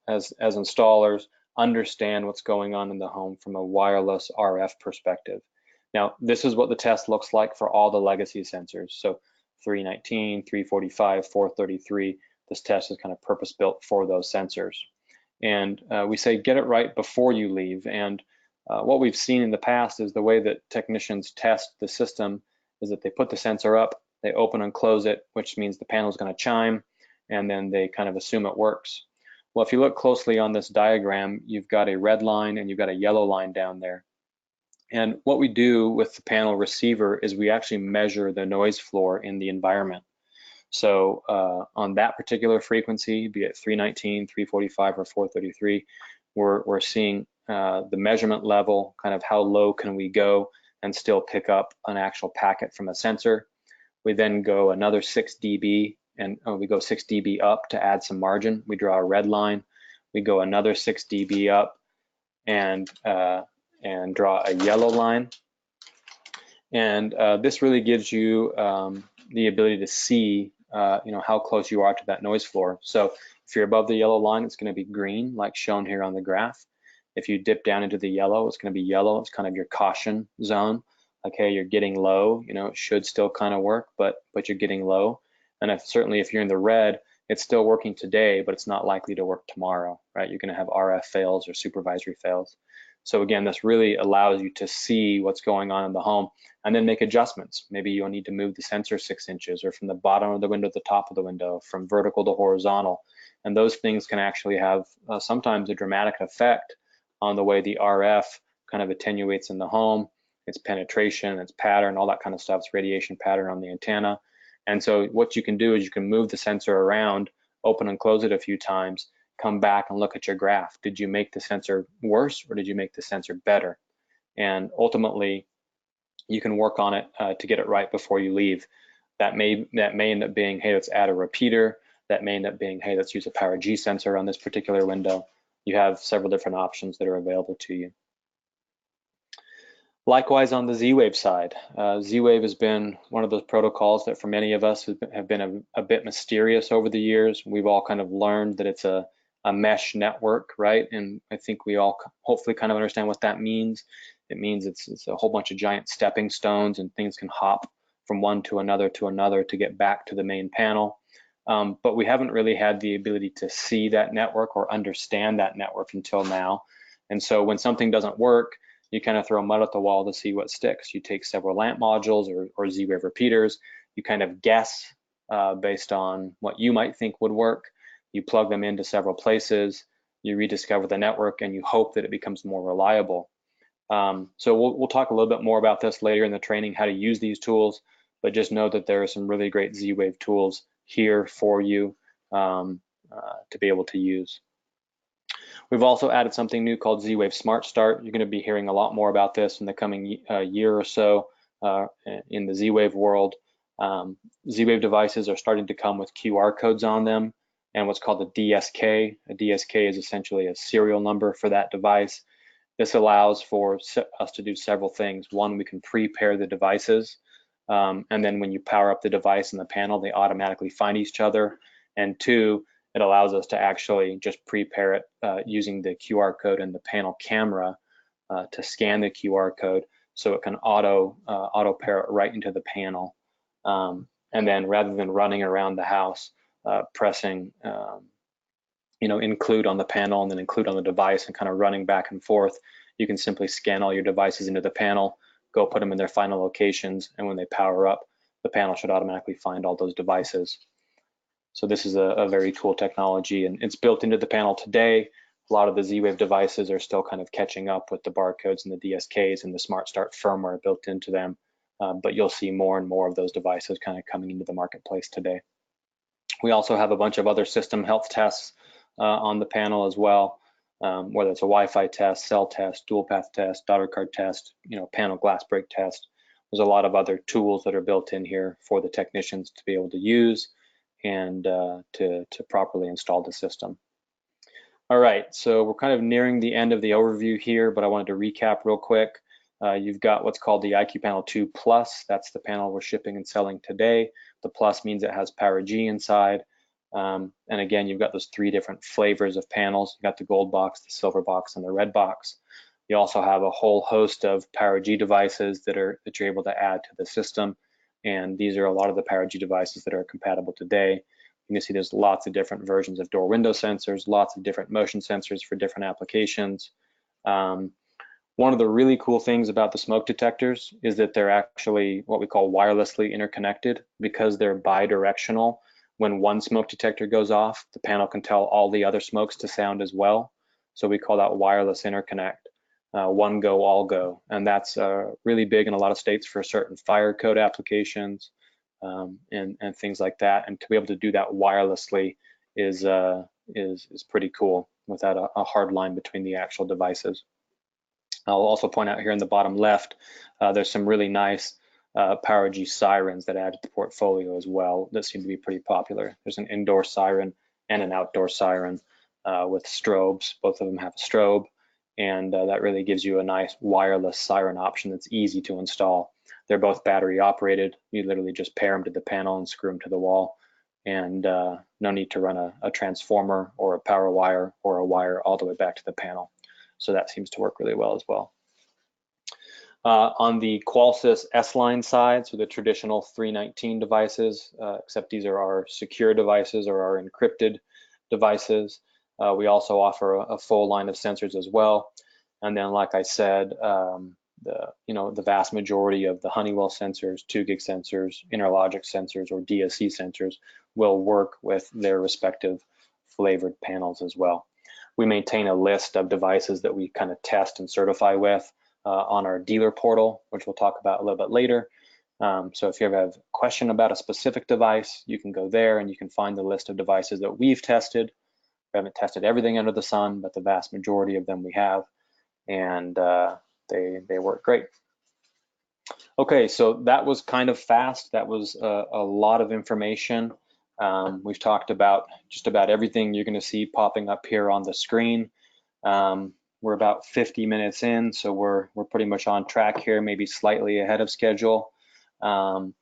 as installers understand what's going on in the home from a wireless RF perspective. Now, this is what the test looks like for all the legacy sensors. So 319, 345, 433, this test is kind of purpose built for those sensors. And we say get it right before you leave. And what we've seen in the past is the way that technicians test the system is that they put the sensor up, they open and close it, which means the panel is going to chime, and then they kind of assume it works. Well, if you look closely on this diagram, you've got a red line and you've got a yellow line down there. And what we do with the panel receiver is we actually measure the noise floor in the environment. So on that particular frequency, be it 319, 345, or 433, we're seeing the measurement level, kind of how low can we go and still pick up an actual packet from a sensor. We then go another 6 dB, and we go 6 dB up to add some margin. We draw a red line. We go another 6 dB up and draw a yellow line. And this really gives you the ability to see how close you are to that noise floor. So if you're above the yellow line, it's going to be green, like shown here on the graph. If you dip down into the yellow, it's going to be yellow. It's kind of your caution zone. Like, hey, you're getting low. It should still kind of work, but you're getting low. And certainly if you're in the red, it's still working today, but it's not likely to work tomorrow, right? You're going to have RF fails or supervisory fails. So again, this really allows you to see what's going on in the home and then make adjustments. Maybe you'll need to move the sensor 6 inches or from the bottom of the window to the top of the window, from vertical to horizontal. And those things can actually have sometimes a dramatic effect on the way the RF kind of attenuates in the home, its penetration, its pattern, all that kind of stuff, its radiation pattern on the antenna. And so what you can do is you can move the sensor around, open and close it a few times, come back and look at your graph. Did you make the sensor worse or did you make the sensor better? And ultimately, you can work on it to get it right before you leave. That may end up being, hey, let's add a repeater. That may end up being, hey, let's use a PowerG sensor on this particular window. You have several different options that are available to you. Likewise on the ZWave side, ZWave has been one of those protocols that for many of us have been a bit mysterious over the years. We've all kind of learned that it's a mesh network, right? And I think we all hopefully kind of understand what that means. It means it's a whole bunch of giant stepping stones and things can hop from one to another to get back to the main panel. But we haven't really had the ability to see that network or understand that network until now. And so when something doesn't work, you kind of throw mud at the wall to see what sticks. You take several LAMP modules or ZWave repeaters. You kind of guess based on what you might think would work. You plug them into several places. You rediscover the network, and you hope that it becomes more reliable. So we'll talk a little bit more about this later in the training, how to use these tools. But just know that there are some really great ZWave tools here for you to be able to use. We've also added something new called ZWave Smart Start. You're going to be hearing a lot more about this in the coming year or so in the ZWave world. ZWave devices are starting to come with QR codes on them and what's called a DSK. A DSK is essentially a serial number for that device. This allows for us to do several things. One, we can pre-pair the devices, and then when you power up the device and the panel, they automatically find each other. And two, it allows us to actually just pre-pair it using the QR code in the panel camera to scan the QR code so it can auto pair it right into the panel. And then rather than running around the house pressing include on the panel and then include on the device and kind of running back and forth, you can simply scan all your devices into the panel, go put them in their final locations, and when they power up, the panel should automatically find all those devices. So this is a very cool technology, and it's built into the panel today. A lot of the ZWave devices are still kind of catching up with the barcodes and the DSKs and the Smart Start firmware built into them, but you'll see more and more of those devices kind of coming into the marketplace today. We also have a bunch of other system health tests on the panel as well, whether it's a Wi-Fi test, cell test, dual path test, daughter card test, panel glass break test. There's a lot of other tools that are built in here for the technicians to be able to use and to properly install the system. All right, so we're kind of nearing the end of the overview here, but I wanted to recap real quick. You've got what's called the IQ Panel 2 Plus. That's the panel we're shipping and selling today. The Plus means it has PowerG inside. And again, you've got those three different flavors of panels. You've got the gold box, the silver box, and the red box. You also have a whole host of PowerG devices that you're able to add to the system. And these are a lot of the PowerG devices that are compatible today. You can see there's lots of different versions of door window sensors, lots of different motion sensors for different applications. One of the really cool things about the smoke detectors is that they're actually what we call wirelessly interconnected. Because they're bi-directional, when one smoke detector goes off, the panel can tell all the other smokes to sound as well. So we call that wireless interconnect. One go, all go, and that's really big in a lot of states for certain fire code applications and things like that. And to be able to do that wirelessly is pretty cool without a hard line between the actual devices. I'll also point out here in the bottom left, there's some really nice PowerG sirens that add to the portfolio as well that seem to be pretty popular. There's an indoor siren and an outdoor siren with strobes. Both of them have a strobe. And that really gives you a nice wireless siren option that's easy to install. They're both battery operated. You literally just pair them to the panel and screw them to the wall. And no need to run a transformer or a power wire or a wire all the way back to the panel. So that seems to work really well as well. On the Qolsys S-Line side, so the traditional 319 devices, except these are our secure devices or our encrypted devices. We also offer a full line of sensors as well. And then, like I said, the vast majority of the Honeywell sensors, 2 gig sensors, Interlogic sensors, or DSC sensors will work with their respective flavored panels as well. We maintain a list of devices that we kind of test and certify with on our dealer portal, which we'll talk about a little bit later. So if you ever have a question about a specific device, you can go there and you can find the list of devices that we've tested. We haven't tested everything under the sun, but the vast majority of them we have, and they work great. Okay, so that was kind of fast. That was a lot of information. We've talked about just about everything you're going to see popping up here on the screen. We're about 50 minutes in, so we're pretty much on track here, maybe slightly ahead of schedule. Let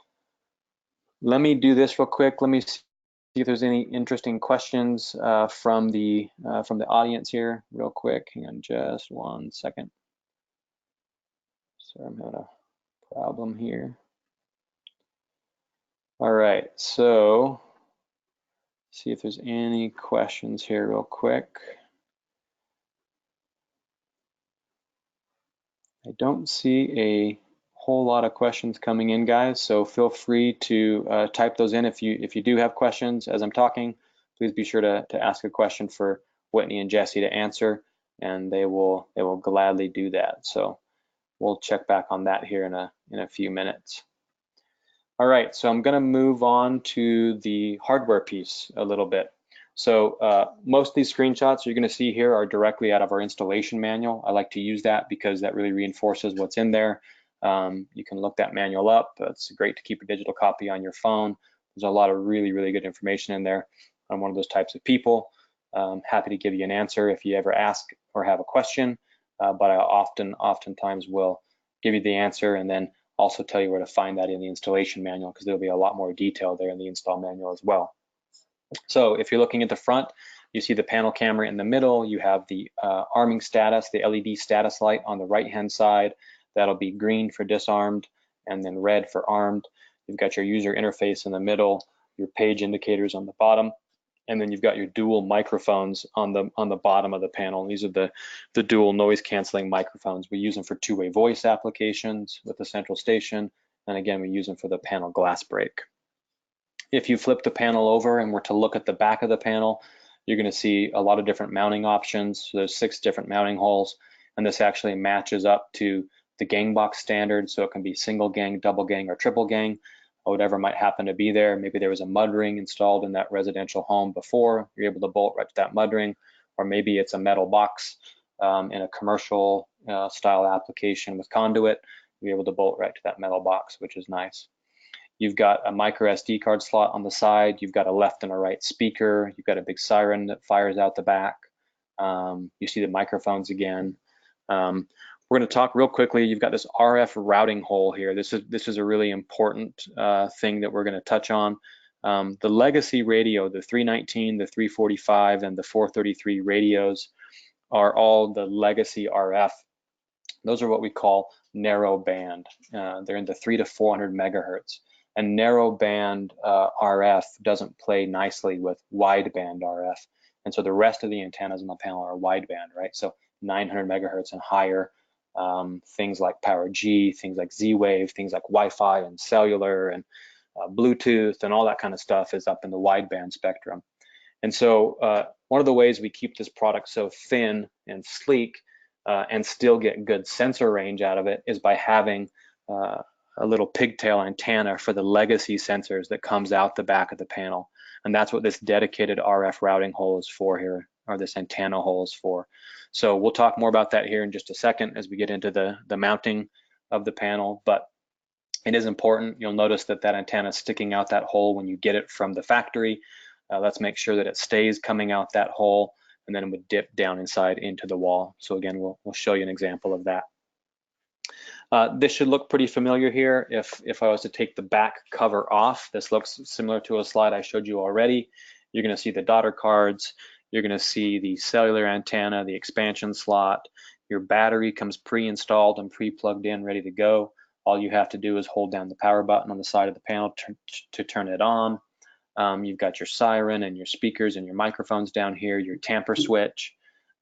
me do this real quick. Let me see if there's any interesting questions from the audience here real quick. Hang on just 1 second. Sorry, I'm having a problem here. All right, so see if there's any questions here real quick. I don't see a whole lot of questions coming in, guys, so feel free to type those in if you do have questions as I'm talking. Please be sure to ask a question for Whitney and Jesse to answer, and they will gladly do that. So we'll check back on that here in a few minutes. All right, so I'm going to move on to the hardware piece a little bit. So most of these screenshots you're going to see here are directly out of our installation manual. I like to use that because that really reinforces what's in there. You can look that manual up. It's great to keep a digital copy on your phone. There's a lot of really good information in there. I'm one of those types of people. Happy to give you an answer if you ever ask or have a question, but I oftentimes will give you the answer and then also tell you where to find that in the installation manual, because there'll be a lot more detail there in the install manual as well. So if you're looking at the front, you see the panel camera in the middle. You have the arming status, the LED status light on the right-hand side. That'll be green for disarmed and then red for armed. You've got your user interface in the middle, your page indicators on the bottom, and then you've got your dual microphones on the bottom of the panel. These are the dual noise canceling microphones. We use them for two-way voice applications with the central station, and again, we use them for the panel glass break. If you flip the panel over and were to look at the back of the panel, you're going to see a lot of different mounting options. So there's 6 different mounting holes, and this actually matches up to the gang box standard, so it can be single gang, double gang, or triple gang, or whatever might happen to be there. Maybe there was a mud ring installed in that residential home before, you're able to bolt right to that mud ring, or maybe it's a metal box in a commercial style application with conduit, you're able to bolt right to that metal box, which is nice. You've got a micro SD card slot on the side. You've got a left and a right speaker. You've got a big siren that fires out the back. You see the microphones again. We're going to talk real quickly. You've got this RF routing hole here. This is a really important thing that we're going to touch on. The legacy radio, the 319, the 345, and the 433 radios are all the legacy RF. Those are what we call narrow band. They're in the 300 to 400 megahertz. And narrow band RF doesn't play nicely with wideband RF. And so the rest of the antennas on the panel are wideband, right? So 900 megahertz and higher, things like PowerG, things like ZWave, things like Wi-Fi and cellular and Bluetooth and all that kind of stuff is up in the wideband spectrum. And so one of the ways we keep this product so thin and sleek and still get good sensor range out of it is by having a little pigtail antenna for the legacy sensors that comes out the back of the panel. And that's what this dedicated RF routing hole is for here, or this antenna hole is for. So we'll talk more about that here in just a second as we get into the mounting of the panel, but it is important. You'll notice that that antenna is sticking out that hole when you get it from the factory. Let's make sure that it stays coming out that hole, and then it would dip down inside into the wall. So again, we'll show you an example of that. This should look pretty familiar here. If I was to take the back cover off, this looks similar to a slide I showed you already. You're going to see the daughter cards. You're going to see the cellular antenna, the expansion slot. Your battery comes pre-installed and pre-plugged in, ready to go. All you have to do is hold down the power button on the side of the panel to turn it on. You've got your siren and your speakers and your microphones down here, your tamper switch.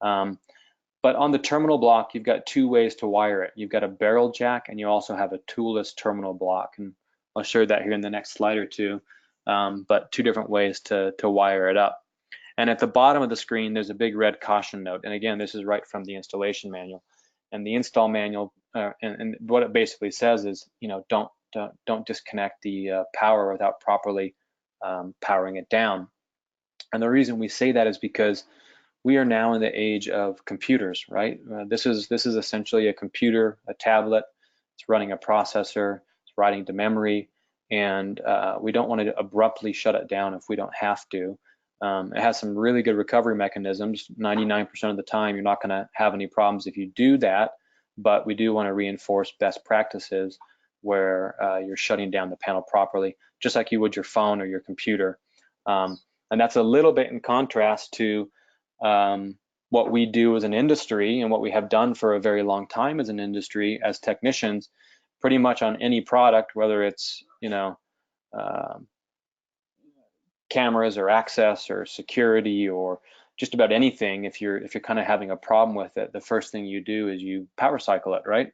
But on the terminal block, you've got 2 ways to wire it. You've got a barrel jack, and you also have a toolless terminal block. And I'll show you that here in the next slide or two, but 2 different ways to wire it up. And at the bottom of the screen, there's a big red caution note. And again, this is right from the installation manual. And the install manual, and what it basically says is, you know, don't disconnect the power without properly powering it down. And the reason we say that is because we are now in the age of computers, right? This is essentially a computer, a tablet. It's running a processor, it's writing to memory, and we don't want to abruptly shut it down if we don't have to. It has some really good recovery mechanisms. 99% of the time, you're not going to have any problems if you do that, but we do want to reinforce best practices where you're shutting down the panel properly, just like you would your phone or your computer. And that's a little bit in contrast to what we do as an industry and what we have done for a very long time as an industry as technicians. Pretty much on any product, whether it's cameras or access or security or just about anything, if you're kind of having a problem with it, the first thing you do is you power cycle it, right?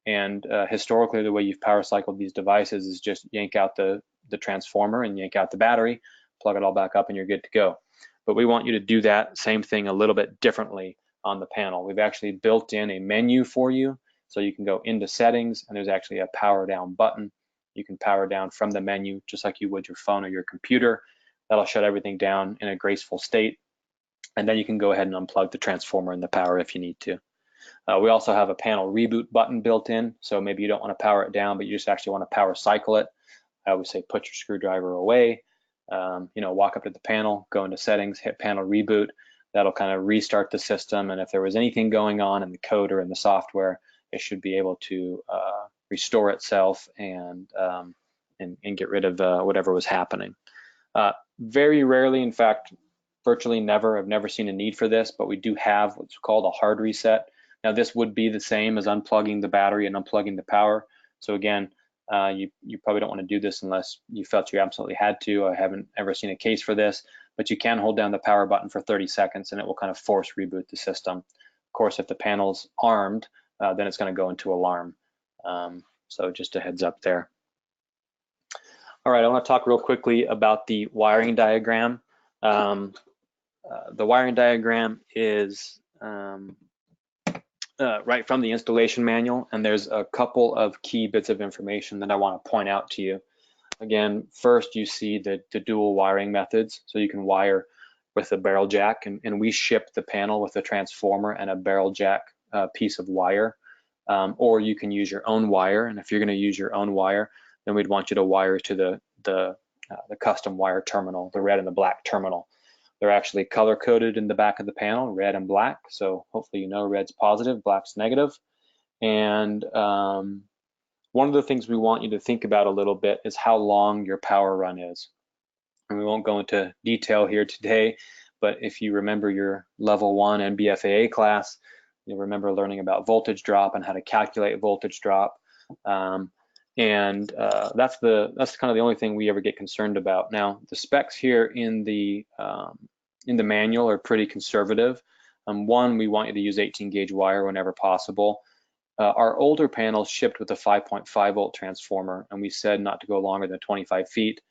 And historically, the way you've power cycled these devices is just yank out the transformer and yank out the battery, plug it all back up, and you're good to go. But we want you to do that same thing a little bit differently on the panel. We've actually built in a menu for you, so you can go into settings, and there's actually a power down button. You can power down from the menu just like you would your phone or your computer. That'll shut everything down in a graceful state. And then you can go ahead and unplug the transformer and the power if you need to. We also have a panel reboot button built in. So maybe you don't want to power it down, but you just actually want to power cycle it. I always say put your screwdriver away, walk up to the panel, go into settings, hit panel reboot. That'll kind of restart the system. And if there was anything going on in the code or in the software, it should be able to restore itself and get rid of whatever was happening. Very rarely, in fact, virtually never, I've never seen a need for this, but we do have what's called a hard reset. Now this would be the same as unplugging the battery and unplugging the power. So again, you probably don't want to do this unless you felt you absolutely had to. I haven't ever seen a case for this, but you can hold down the power button for 30 seconds and it will kind of force reboot the system. Of course, if the panel's armed, then it's going to go into alarm. So just a heads up there. All right, I want to talk real quickly about the wiring diagram. The wiring diagram is right from the installation manual, and there's a couple of key bits of information that I want to point out to you. Again, first you see the dual wiring methods, so you can wire with a barrel jack, and we ship the panel with a transformer and a barrel jack piece of wire, or you can use your own wire, and if you're going to use your own wire, then we'd want you to wire to the custom wire terminal, the red and the black terminal. They're actually color coded in the back of the panel, red and black. So hopefully you know red's positive, black's negative. And one of the things we want you to think about a little bit is how long your power run is. And we won't go into detail here today, but if you remember your level 1 NBFAA class, you'll remember learning about voltage drop and how to calculate voltage drop. That's kind of the only thing we ever get concerned about. Now, the specs here in the manual are pretty conservative. One, we want you to use 18 gauge wire whenever possible. Our older panels shipped with a 5.5 volt transformer, and we said not to go longer than 25 feet.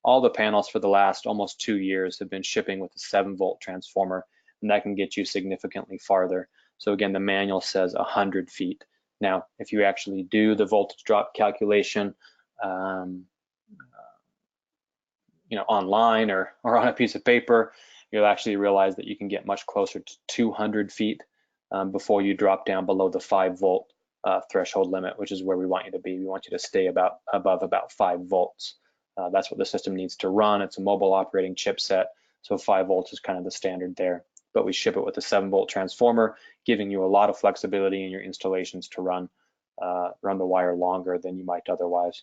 All the panels for the last almost 2 years have been shipping with a 7 volt transformer, and that can get you significantly farther. So again, the manual says 100 feet. Now, if you actually do the voltage drop calculation, online or on a piece of paper, you'll actually realize that you can get much closer to 200 feet before you drop down below the 5 volt threshold limit, which is where we want you to be. We want you to stay above about 5 volts. That's what the system needs to run. It's a mobile operating chipset, so 5 volts is kind of the standard there. But we ship it with a 7 volt transformer, giving you a lot of flexibility in your installations to run the wire longer than you might otherwise.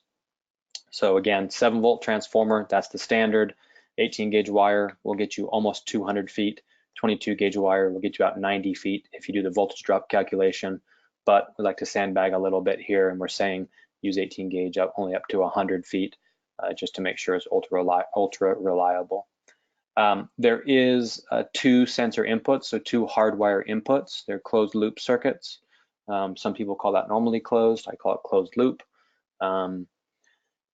So again, 7 volt transformer, that's the standard. 18 gauge wire will get you almost 200 feet. 22 gauge wire will get you about 90 feet if you do the voltage drop calculation. But we like to sandbag a little bit here, and we're saying use 18 gauge only up to 100 feet just to make sure it's ultra reliable. There is 2 sensor inputs, so 2 hardwire inputs. They're closed loop circuits. Some people call that normally closed. I call it closed loop.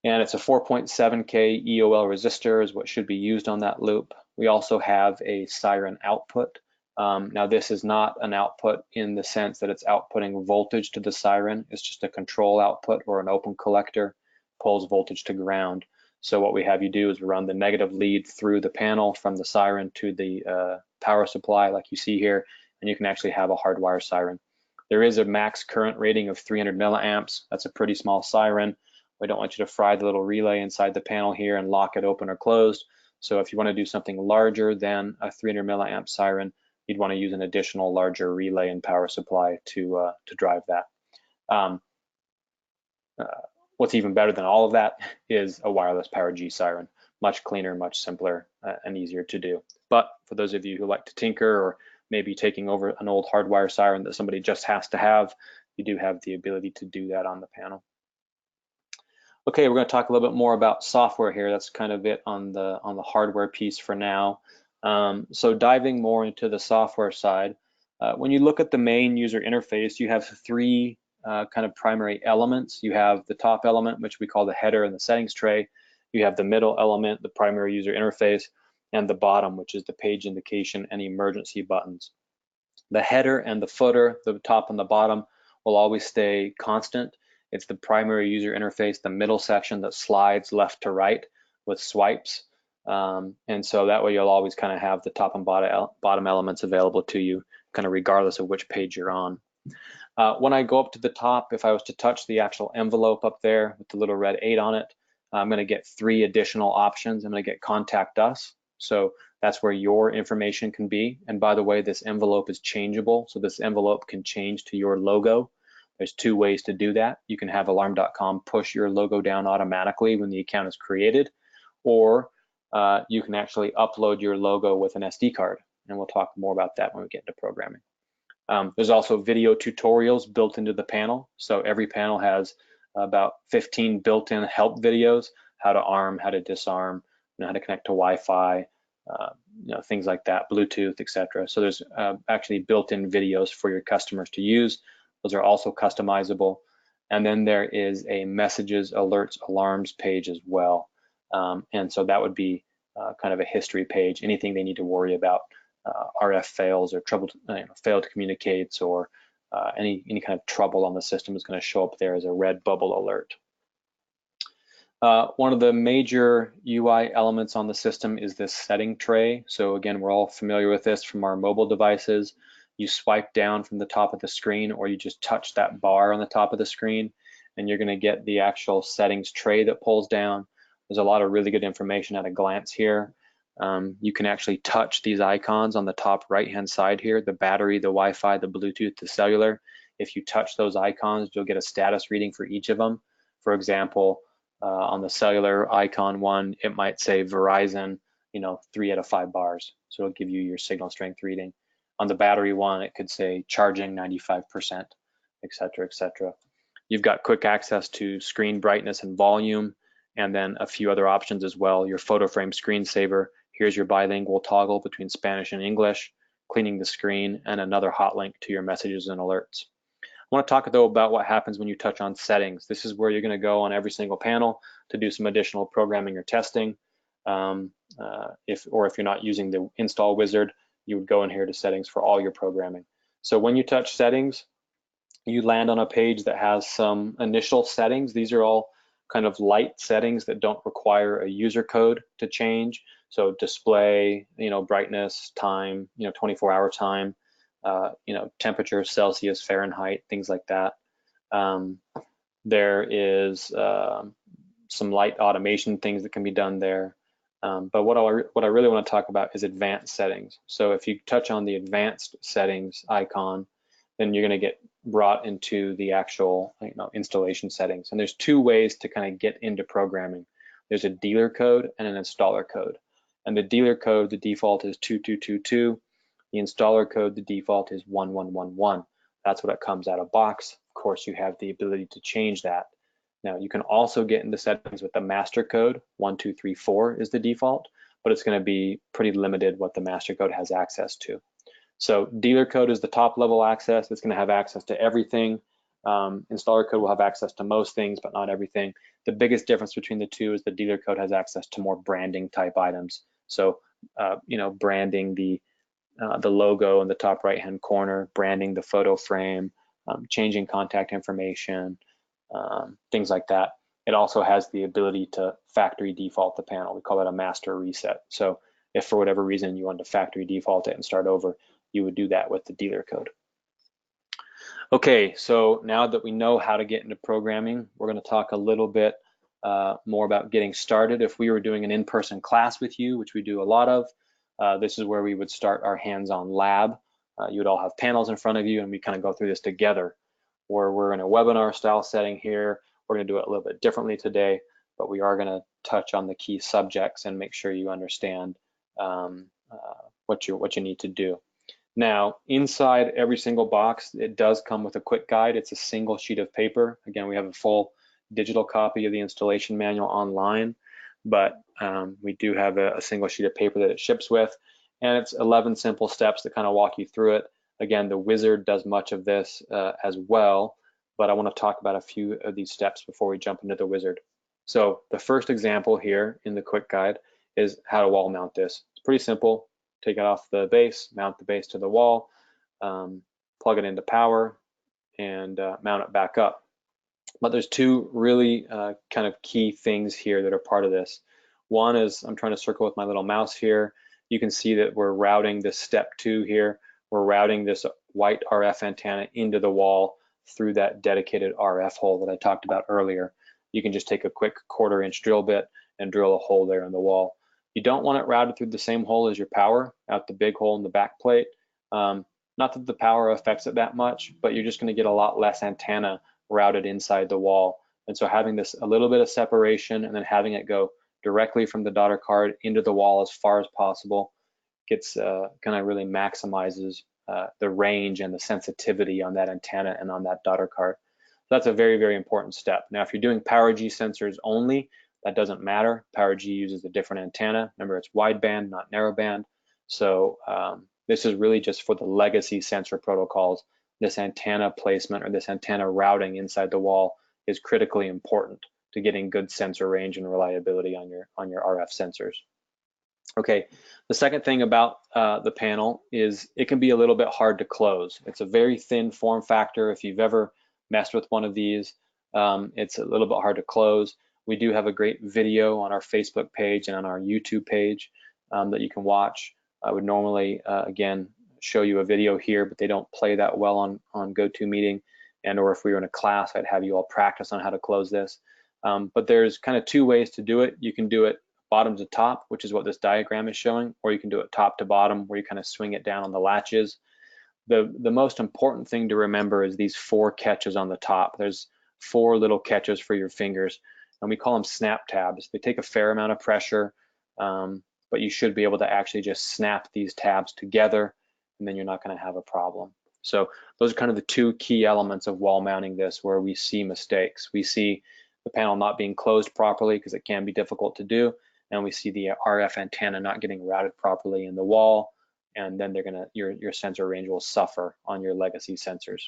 And it's a 4.7K EOL resistor is what should be used on that loop. We also have a siren output. Now this is not an output in the sense that it's outputting voltage to the siren. It's just a control output or an open collector, pulls voltage to ground. So what we have you do is run the negative lead through the panel from the siren to the power supply like you see here, and you can actually have a hardwire siren. There is a max current rating of 300 milliamps. That's a pretty small siren. We don't want you to fry the little relay inside the panel here and lock it open or closed. So if you want to do something larger than a 300 milliamp siren, you'd want to use an additional larger relay and power supply to drive that. What's even better than all of that is a wireless PowerG siren. Much cleaner, much simpler, and easier to do. But for those of you who like to tinker, or maybe taking over an old hardwire siren that somebody just has to have, you do have the ability to do that on the panel. Okay, we're going to talk a little bit more about software here. That's kind of it on the hardware piece for now. So diving more into the software side, when you look at the main user interface, you have three kind of primary elements. You have the top element, which we call the header and the settings tray. You have the middle element, the primary user interface, and the bottom, which is the page indication and emergency buttons. The header and the footer, the top and the bottom, will always stay constant. It's the primary user interface, the middle section that slides left to right with swipes. And so that way you'll always kind of have the top and bottom elements available to you, kind of regardless of which page you're on. When I go up to the top, if I was to touch the actual envelope up there with the little red 8 on it, I'm going to get 3 additional options. I'm going to get Contact Us. So that's where your information can be. And by the way, this envelope is changeable. So this envelope can change to your logo. There's 2 ways to do that. You can have alarm.com push your logo down automatically when the account is created, or you can actually upload your logo with an SD card. And we'll talk more about that when we get into programming. There's also video tutorials built into the panel. So every panel has about 15 built-in help videos, how to arm, how to disarm, how to connect to Wi-Fi, things like that, Bluetooth, etc. So there's actually built-in videos for your customers to use. Those are also customizable. And then there is a messages, alerts, alarms page as well. And so that would be kind of a history page, anything they need to worry about. RF fails or trouble, failed communicates, or any kind of trouble on the system is going to show up there as a red bubble alert. One of the major UI elements on the system is this setting tray. So again, we're all familiar with this from our mobile devices. You swipe down from the top of the screen, or you just touch that bar on the top of the screen, and you're going to get the actual settings tray that pulls down. There's a lot of really good information at a glance here. You can actually touch these icons on the top right-hand side here, the battery, the Wi-Fi, the Bluetooth, the cellular. If you touch those icons, you'll get a status reading for each of them. For example, on the cellular icon one, it might say Verizon, 3 out of 5 bars. So it'll give you your signal strength reading. On the battery one, it could say charging 95%, et cetera, et cetera. You've got quick access to screen brightness and volume, and then a few other options as well. Your photo frame screensaver. Here's your bilingual toggle between Spanish and English, cleaning the screen, and another hot link to your messages and alerts. I want to talk though about what happens when you touch on settings. This is where you're going to go on every single panel to do some additional programming or testing. If you're not using the install wizard, you would go in here to settings for all your programming. So when you touch settings, you land on a page that has some initial settings. These are all kind of light settings that don't require a user code to change. So display, brightness, time, 24-hour time, temperature, Celsius, Fahrenheit, things like that. There is some light automation things that can be done there. But what I really want to talk about is advanced settings. So if you touch on the advanced settings icon, then you're going to get brought into the actual installation settings. And there's 2 ways to kind of get into programming. There's a dealer code and an installer code. And the dealer code, the default is 2222. The installer code, the default is 1111. That's what it comes out of box. Of course, you have the ability to change that. Now, you can also get into settings with the master code. 1234 is the default, but it's going to be pretty limited what the master code has access to. So dealer code is the top level access. It's going to have access to everything. Installer code will have access to most things, but not everything. The biggest difference between the 2 is the dealer code has access to more branding type items. So, branding the logo in the top right-hand corner, branding the photo frame, changing contact information, things like that. It also has the ability to factory default the panel. We call that a master reset. So if for whatever reason you want to factory default it and start over, you would do that with the dealer code. Okay, so now that we know how to get into programming, we're going to talk a little bit more about getting started. If we were doing an in-person class with you, which we do a lot of, this is where we would start our hands-on lab. You would all have panels in front of you, and we kind of go through this together. Or we're in a webinar style setting here. We're going to do it a little bit differently today, but we are going to touch on the key subjects and make sure you understand what you need to do. Now, inside every single box, it does come with a quick guide. It's a single sheet of paper. Again, we have a full digital copy of the installation manual online, but we do have a single sheet of paper that it ships with, and it's 11 simple steps that kind of walk you through it. Again, the wizard does much of this as well, but I want to talk about a few of these steps before we jump into the wizard. So the first example here in the quick guide is how to wall mount this. It's pretty simple. Take it off the base, mount the base to the wall, plug it into power, and mount it back up. But there's two really kind of key things here that are part of this. One is, I'm trying to circle with my little mouse here. You can see that we're routing this step 2 here. We're routing this white RF antenna into the wall through that dedicated RF hole that I talked about earlier. You can just take a quick 1/4-inch drill bit and drill a hole there in the wall. You don't want it routed through the same hole as your power, out the big hole in the back plate. Not that the power affects it that much, but you're just going to get a lot less antenna routed inside the wall. And so having this a little bit of separation and then having it go directly from the daughter card into the wall as far as possible gets kind of really maximizes the range and the sensitivity on that antenna and on that daughter card. So that's a very, very important step. Now, if you're doing PowerG sensors only, that doesn't matter. PowerG uses a different antenna. Remember, it's wideband, not narrowband. So this is really just for the legacy sensor protocols. This antenna placement or this antenna routing inside the wall is critically important to getting good sensor range and reliability on your RF sensors. Okay, the second thing about the panel is it can be a little bit hard to close. It's a very thin form factor. If you've ever messed with one of these, it's a little bit hard to close. We do have a great video on our Facebook page and on our YouTube page that you can watch. I would normally, again, show you a video here, but they don't play that well on GoToMeeting, and or if we were in a class, I'd have you all practice on how to close this. But there's kind of two ways to do it. You can do it bottom to top, which is what this diagram is showing, or you can do it top to bottom, where you kind of swing it down on the latches. The most important thing to remember is these 4 catches on the top. There's 4 little catches for your fingers, and we call them snap tabs. They take a fair amount of pressure, but you should be able to actually just snap these tabs together, and then you're not going to have a problem. So those are kind of the 2 key elements of wall mounting this where we see mistakes. We see the panel not being closed properly because it can be difficult to do, and we see the RF antenna not getting routed properly in the wall, and then your sensor range will suffer on your legacy sensors.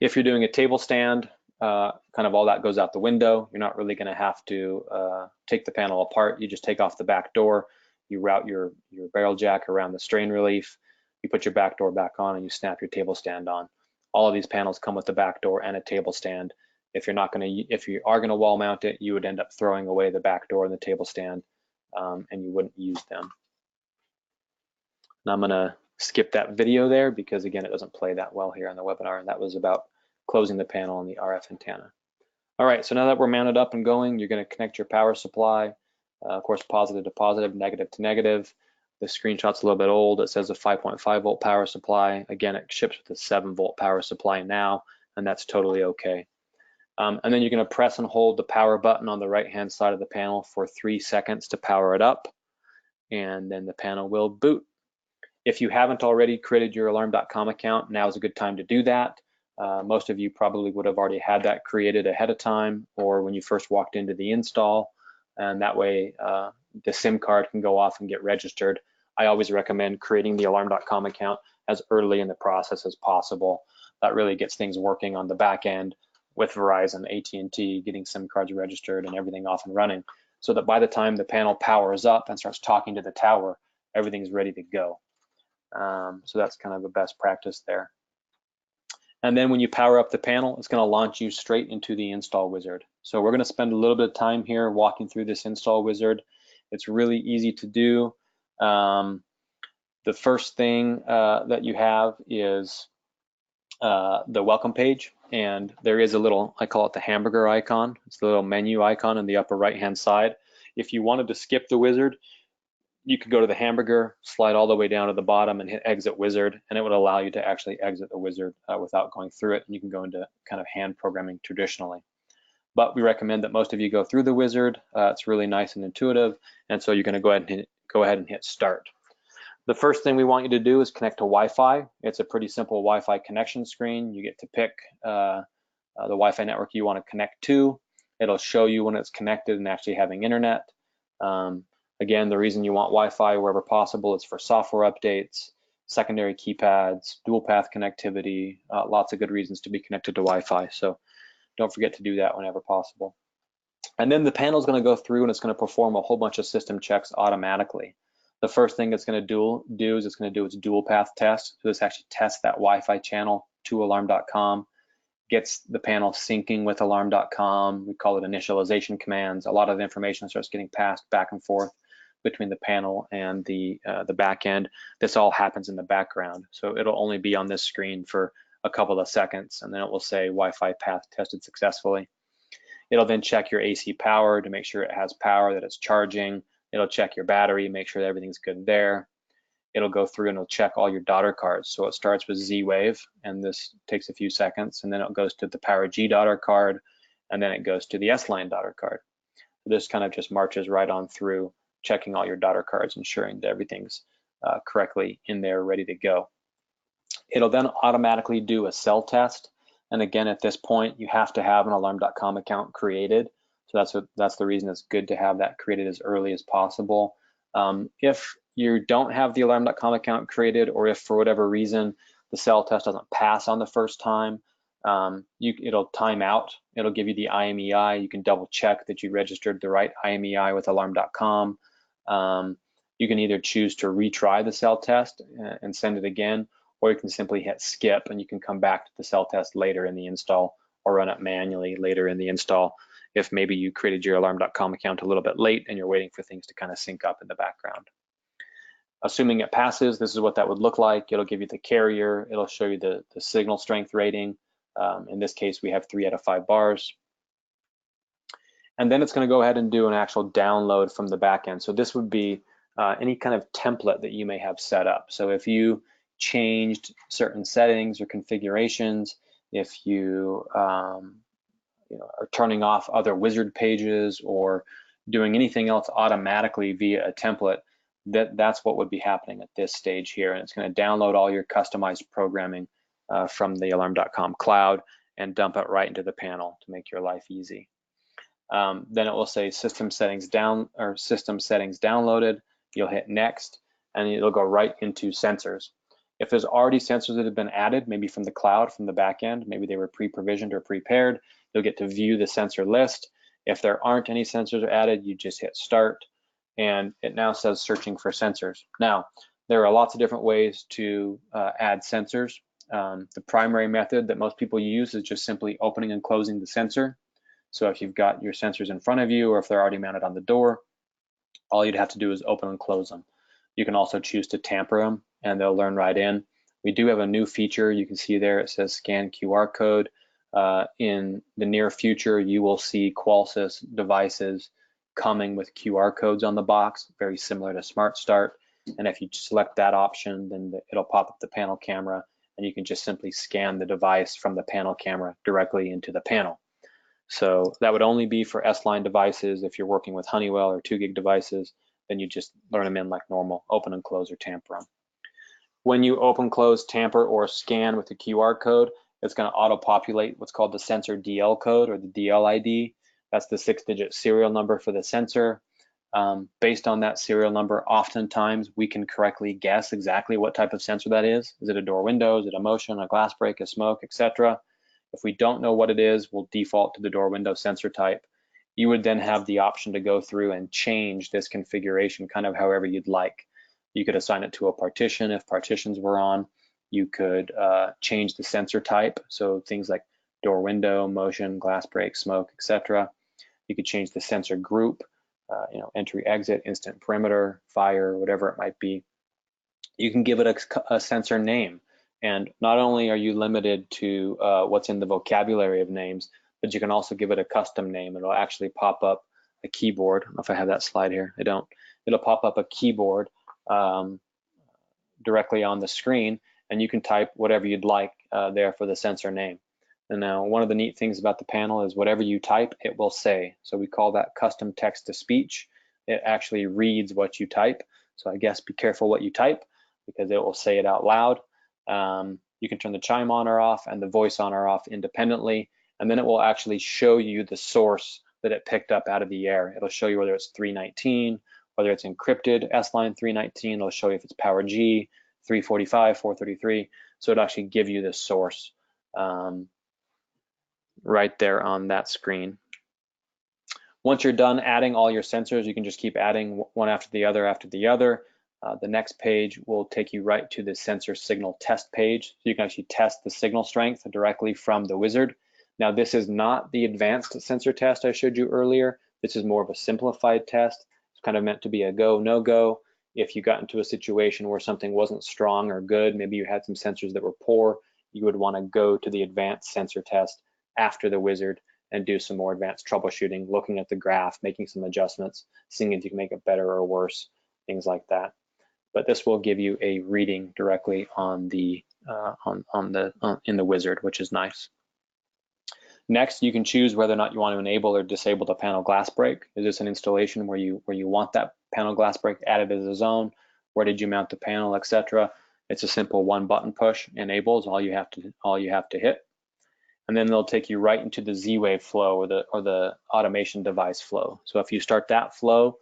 If you're doing a table stand, kind of all that goes out the window. You're not really going to have to take the panel apart. You just take off the back door, you route your barrel jack around the strain relief, you put your back door back on, and you snap your table stand on. All of these panels come with the back door and a table stand. If you are going to wall mount it, you would end up throwing away the back door and the table stand, and you wouldn't use them. And I'm going to skip that video there because, again, it doesn't play that well here on the webinar, and that was about closing the panel on the RF antenna. All right, so now that we're mounted up and going, you're going to connect your power supply, of course, positive to positive, negative to negative. The screenshot's a little bit old. It says a 5.5 volt power supply. Again, it ships with a 7 volt power supply now, and that's totally okay. And then you're going to press and hold the power button on the right-hand side of the panel for 3 seconds to power it up, and then the panel will boot. If you haven't already created your alarm.com account, now is a good time to do that. Most of you probably would have already had that created ahead of time or when you first walked into the install, and that way the SIM card can go off and get registered. I always recommend creating the alarm.com account as early in the process as possible. That really gets things working on the back end with Verizon, AT&T, getting SIM cards registered and everything off and running, so that by the time the panel powers up and starts talking to the tower, everything's ready to go. So that's kind of a best practice there. And then when you power up the panel, it's going to launch you straight into the install wizard. So we're going to spend a little bit of time here walking through this install wizard. It's really easy to do. The first thing that you have is the welcome page. and there is a little, I call it the hamburger icon. It's the little menu icon in the upper right-hand side. If you wanted to skip the wizard, you could go to the hamburger, slide all the way down to the bottom and hit exit wizard, and it would allow you to actually exit the wizard without going through it, and you can go into kind of hand programming traditionally. But we recommend that most of you go through the wizard. It's really nice and intuitive, and so you're going to go ahead and hit start. The first thing we want you to do is connect to Wi-Fi. It's a pretty simple Wi-Fi connection screen. You get to pick the Wi-Fi network you want to connect to. It'll show you when it's connected and actually having internet. Again, the reason you want Wi-Fi wherever possible is for software updates, secondary keypads, dual path connectivity, lots of good reasons to be connected to Wi-Fi. So don't forget to do that whenever possible. And then the panel is going to go through and it's going to perform a whole bunch of system checks automatically. The first thing it's going to do is it's going to do its dual path test. So this actually tests that Wi-Fi channel to alarm.com, gets the panel syncing with alarm.com. We call it initialization commands. A lot of information starts getting passed back and forth between the panel and the back end. This all happens in the background. So it'll only be on this screen for a couple of seconds, and then it will say Wi-Fi path tested successfully. It'll then check your AC power to make sure it has power, that it's charging. It'll check your battery, make sure that everything's good there. It'll go through and it'll check all your daughter cards. So it starts with ZWave, and this takes a few seconds, and then it goes to the PowerG daughter card, and then it goes to the S-Line daughter card. So this kind of just marches right on through, checking all your daughter cards, ensuring that everything's correctly in there, ready to go. It'll then automatically do a cell test. And again, at this point, you have to have an alarm.com account created. So that's the reason it's good to have that created as early as possible. If you don't have the alarm.com account created, or if for whatever reason the cell test doesn't pass on the first time, it'll time out. It'll give you the IMEI. You can double check that you registered the right IMEI with alarm.com. You can either choose to retry the cell test and send it again, or you can simply hit skip and you can come back to the cell test later in the install, or run it manually later in the install if maybe you created your alarm.com account a little bit late and you're waiting for things to kind of sync up in the background. Assuming it passes, this is what that would look like. It'll give you the carrier. It'll show you the signal strength rating. In this case, we have 3 out of 5 bars. And then it's going to go ahead and do an actual download from the back end. So this would be any kind of template that you may have set up. So if you changed certain settings or configurations, if you, are turning off other wizard pages or doing anything else automatically via a template, that's what would be happening at this stage here. And it's going to download all your customized programming from the alarm.com cloud and dump it right into the panel to make your life easy. Then it will say system settings downloaded. You'll hit next, and it'll go right into sensors. If there's already sensors that have been added, maybe from the cloud, from the back end, maybe they were pre-provisioned or prepared, you'll get to view the sensor list. If there aren't any sensors added, you just hit start, and it now says searching for sensors. Now, there are lots of different ways to add sensors. The primary method that most people use is just simply opening and closing the sensor. So if you've got your sensors in front of you, or if they're already mounted on the door, all you'd have to do is open and close them. You can also choose to tamper them, and they'll learn right in. We do have a new feature. You can see there, it says scan QR code. In the near future, you will see Qolsys devices coming with QR codes on the box, very similar to Smart Start. And if you select that option, then it'll pop up the panel camera, and you can just simply scan the device from the panel camera directly into the panel. So that would only be for S-Line devices. If you're working with Honeywell or 2 gig devices, then you just learn them in like normal, open and close or tamper them. When you open, close, tamper, or scan with the QR code, it's going to auto-populate what's called the sensor DL code, or the DL ID. That's the 6-digit serial number for the sensor. Based on that serial number, oftentimes we can correctly guess exactly what type of sensor that is. Is it a door window? Is it a motion, a glass break, a smoke, etc.? If we don't know what it is, we'll default to the door window sensor type. You would then have the option to go through and change this configuration kind of however you'd like. You could assign it to a partition if partitions were on. You could change the sensor type, so things like door window, motion, glass break, smoke, etc. You could change the sensor group, entry, exit, instant perimeter, fire, whatever it might be. You can give it a sensor name, And not only are you limited to what's in the vocabulary of names, but you can also give it a custom name. It'll actually pop up a keyboard. I don't know if I have that slide here. I don't. It'll pop up a keyboard directly on the screen, and you can type whatever you'd like there for the sensor name. And now one of the neat things about the panel is whatever you type, it will say. So we call that custom text to speech. It actually reads what you type. So I guess be careful what you type, because it will say it out loud. You can turn the chime on or off and the voice on or off independently, and then it will actually show you the source that it picked up out of the air. It'll show you whether it's 319, whether it's encrypted S-line 319. It'll show you if it's PowerG, 345, 433. So it'll actually give you the source right there on that screen. Once you're done adding all your sensors, you can just keep adding one after the other after the other. The next page will take you right to the sensor signal test page. So you can actually test the signal strength directly from the wizard. Now, this is not the advanced sensor test I showed you earlier. This is more of a simplified test. It's kind of meant to be a go, no go. If you got into a situation where something wasn't strong or good, maybe you had some sensors that were poor, you would want to go to the advanced sensor test after the wizard and do some more advanced troubleshooting, looking at the graph, making some adjustments, seeing if you can make it better or worse, things like that. But this will give you a reading directly on the in the wizard, which is nice. Next, you can choose whether or not you want to enable or disable the panel glass break. Is this an installation where you want that panel glass break added as a zone? Where did you mount the panel, etc.? It's a simple one button push. Enable is all you have to hit, and then they'll take you right into the ZWave flow or the automation device flow. So if you start that flow,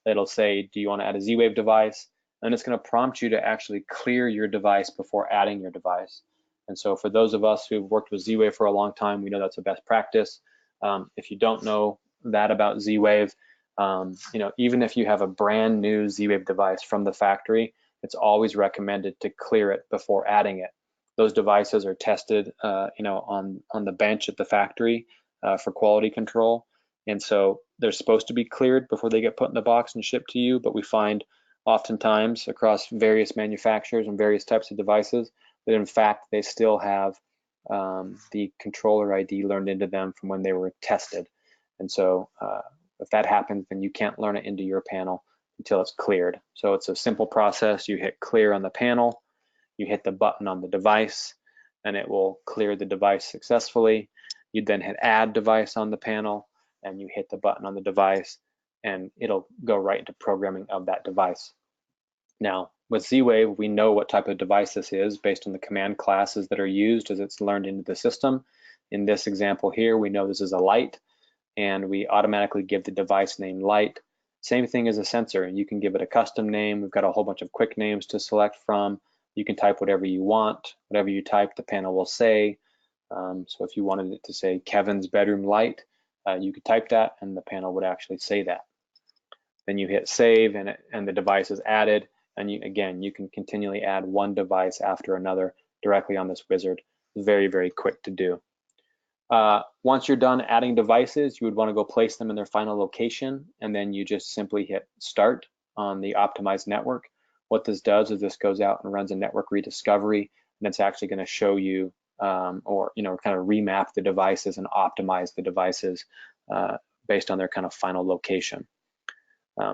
it'll say, do you want to add a ZWave device? And it's going to prompt you to actually clear your device before adding your device. And so for those of us who've worked with ZWave for a long time, we know that's a best practice. If you don't know that about ZWave, even if you have a brand new ZWave device from the factory, it's always recommended to clear it before adding it. Those devices are tested, on the bench at the factory for quality control. And so they're supposed to be cleared before they get put in the box and shipped to you, but we find oftentimes across various manufacturers and various types of devices that in fact they still have the controller ID learned into them from when they were tested. And so if that happens, then you can't learn it into your panel until it's cleared. So it's a simple process. You hit clear on the panel, you hit the button on the device, and it will clear the device successfully. You then hit add device on the panel, and you hit the button on the device, and it'll go right into programming of that device. Now, with ZWave, we know what type of device this is based on the command classes that are used as it's learned into the system. In this example here, we know this is a light, and we automatically give the device name light. Same thing as a sensor. You can give it a custom name. We've got a whole bunch of quick names to select from. You can type whatever you want. Whatever you type, the panel will say. So if you wanted it to say Kevin's bedroom light, you could type that and the panel would actually say that. Then you hit save and the device is added. And again, you can continually add one device after another directly on this wizard. Very, very quick to do. Once you're done adding devices, you would want to go place them in their final location, and then you just simply hit start on the optimized network. What this does is this goes out and runs a network rediscovery, and it's actually going to show you or kind of remap the devices and optimize the devices based on their kind of final location.